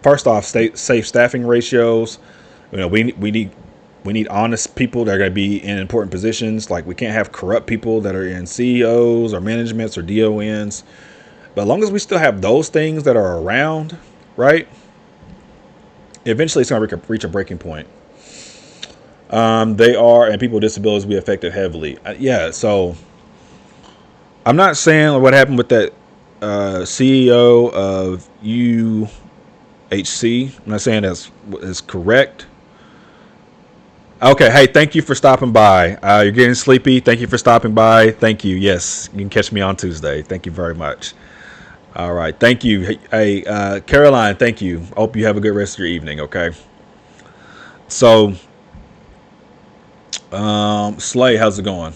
first off, safe staffing ratios, we need honest people that are going to be in important positions. Like we can't have corrupt people that are in CEOs or managements or DONs. But as long as we still have those things that are around, right? Eventually it's going to reach a breaking point. And people with disabilities will be affected heavily. So I'm not saying what happened with that CEO of UHC. I'm not saying that's correct. Okay, hey, thank you for stopping by. You're getting sleepy. Thank you for stopping by. Thank you. Yes, you can catch me on Tuesday. Thank you very much. All right, thank you. Hey, Caroline, thank you. I hope you have a good rest of your evening, okay? So, Slay, how's it going?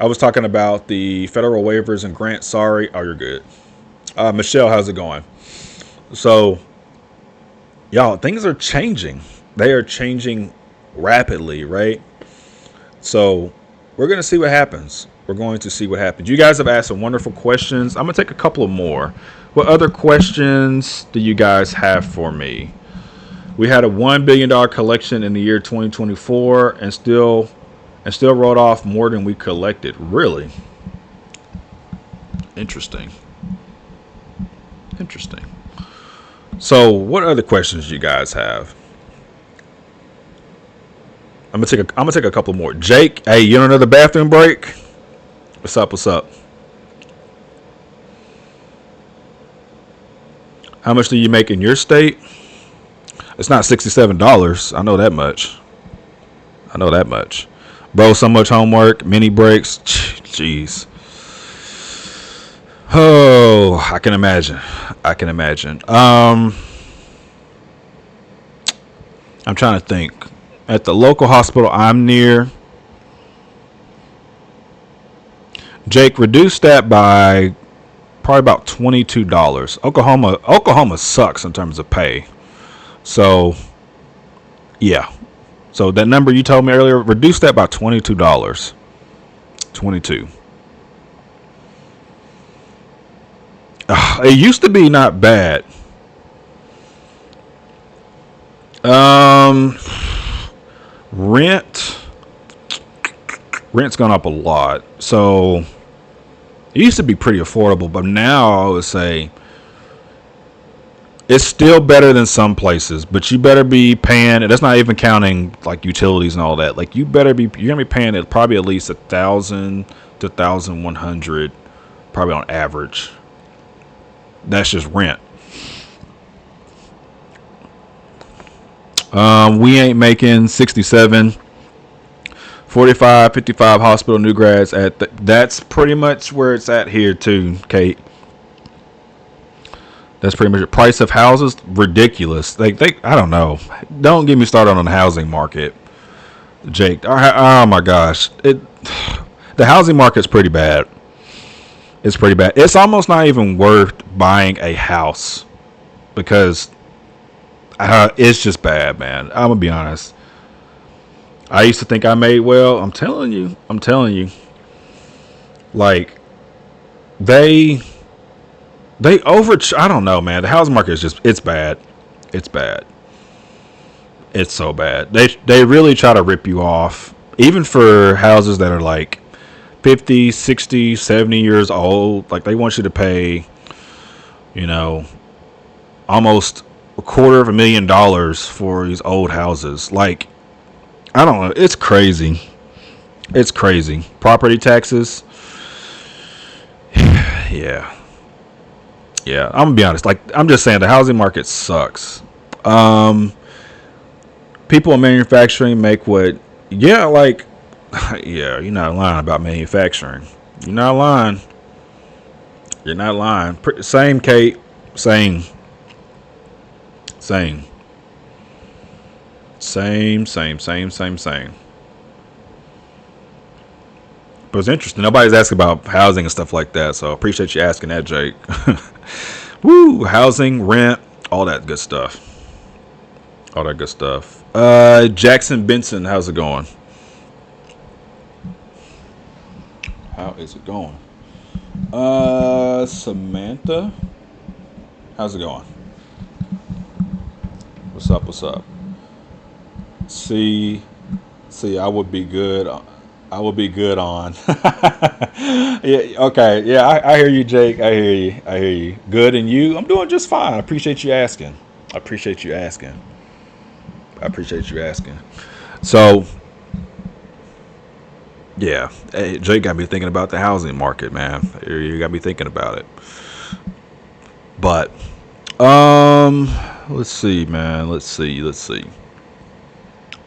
I was talking about the federal waivers and grants. Sorry. Oh, you're good. Michelle, how's it going? So, y'all, things are changing. They are changing rapidly, right? So, we're going to see what happens. You guys have asked some wonderful questions. I'm going to take a couple of more. What other questions do you guys have for me? We had a $1 billion collection in the year 2024, and still wrote off more than we collected. Really interesting. Interesting. So, what other questions you guys have? I'm gonna take a couple more. Jake, hey, you on another bathroom break? What's up? What's up? How much do you make in your state? It's not $67. I know that much. Bro, so much homework, mini breaks. Jeez. Oh, I can imagine. I'm trying to think. At the local hospital I'm near, Jake, reduced that by probably about $22. Oklahoma sucks in terms of pay. So, yeah. So that number you told me earlier, reduce that by $22. 22. It used to be not bad. Rent's gone up a lot. So it used to be pretty affordable, but now I would say it's still better than some places, but you better be paying, and that's not even counting like utilities and all that. Like you're gonna be paying it probably at least 1,000 to 1,100, probably on average. That's just rent. We ain't making 67, 45, 55 hospital new grads that's pretty much where it's at here too, Kate. That's pretty much the price of houses. Ridiculous. I don't know. Don't get me started on the housing market, Jake. Oh my gosh, the housing market's pretty bad. It's pretty bad. It's almost not even worth buying a house because it's just bad, man. I'm gonna be honest. I used to think I made well. I'm telling you. Like they I don't know, man. The housing market is it's bad. It's so bad. They really try to rip you off, even for houses that are like 50, 60, 70 years old. Like they want you to pay, almost $250,000 for these old houses. Like, I don't know. It's crazy. Property taxes. Yeah. I'm gonna be honest. Like, I'm just saying the housing market sucks. People in manufacturing make what? Yeah, like, yeah. You're not lying about manufacturing. You're not lying. Same, Kate. Same. But it's interesting. Nobody's asking about housing and stuff like that, so I appreciate you asking that, Jake. Woo! Housing, rent, all that good stuff. Jackson Benson, how's it going? How is it going? Samantha, how's it going? What's up? See, I would be good on. Yeah, okay. Yeah, I hear you, Jake. I hear you. Good, and you? I'm doing just fine. I appreciate you asking. So, yeah, hey, Jake got me thinking about the housing market, man. You got me thinking about it. But, let's see, man. Let's see.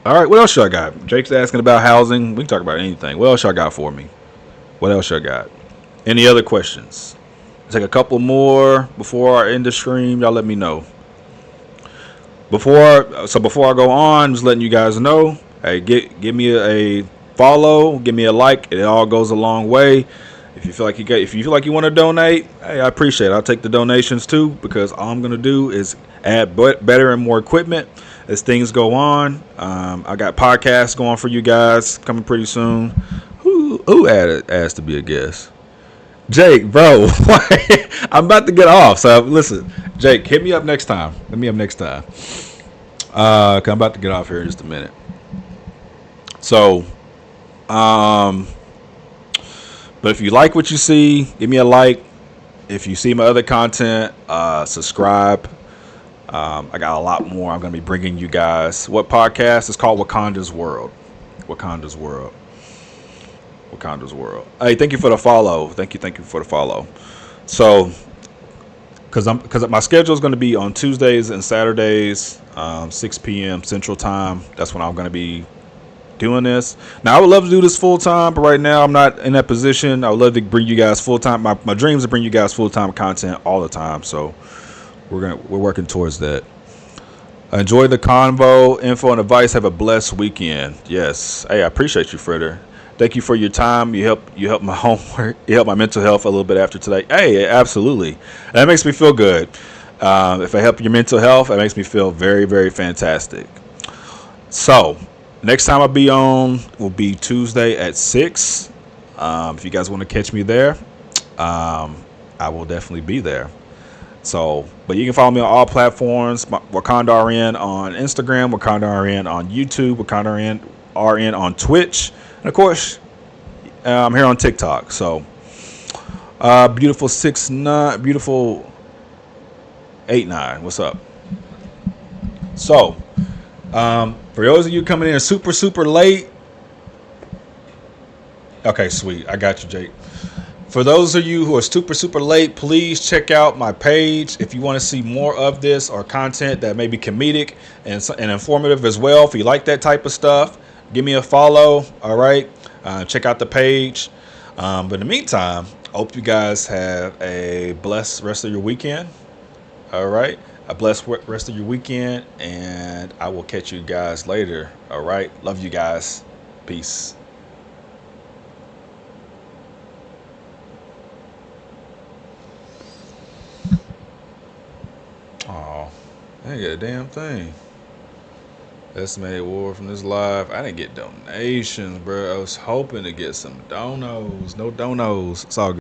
All right, what else y'all got? Jake's asking about housing. We can talk about anything. What else y'all got for me? Any other questions? Take a couple more before I end the stream. Y'all let me know. Before I go on, just letting you guys know. Hey, give me a follow, give me a like. It all goes a long way. If you feel like you want to donate, hey, I appreciate it. I'll take the donations too, because all I'm gonna do is add better and more equipment as things go on. I got podcasts going for you guys coming pretty soon. Who asked to be a guest? Jake, bro. I'm about to get off. So listen, Jake, hit me up next time. I'm about to get off here in just a minute. So, um, but if you like what you see, give me a like. If you see my other content, subscribe. I got a lot more I'm going to be bringing you guys. What podcast is called Wakanda's World? Wakanda's World. Wakanda's World. Hey, thank you for the follow. Thank you for the follow. So, because my schedule is going to be on Tuesdays and Saturdays, 6 p.m. Central Time. That's when I'm going to be doing this. Now, I would love to do this full time, but right now I'm not in that position. I would love to bring you guys full time. My dream is to bring you guys full time content all the time. So we're working towards that. Enjoy the convo, info, and advice. Have a blessed weekend. Yes. Hey, I appreciate you, Fritter. Thank you for your time. You help my homework. You help my mental health a little bit after today. Hey, absolutely. That makes me feel good. If I help your mental health, it makes me feel very, very fantastic. So, next time I'll be on will be Tuesday at 6. If you guys want to catch me there, I will definitely be there. So, but you can follow me on all platforms. Wakanda RN on Instagram, Wakanda RN on YouTube, Wakanda RN on Twitch, and of course, I'm here on TikTok. So, beautiful 6'9", beautiful 8'9". What's up? So, for those of you coming in super late, okay, sweet, I got you, Jake. For those of you who are super late, please check out my page if you want to see more of this or content that may be comedic and informative as well. If you like that type of stuff, give me a follow. All right. Check out the page. But in the meantime, I hope you guys have a blessed rest of your weekend. All right. A blessed rest of your weekend. And I will catch you guys later. All right. Love you guys. Peace. Oh, I didn't get a damn thing. Estimated war from this live. I didn't get donations, bro. I was hoping to get some donos. No donos. It's all good.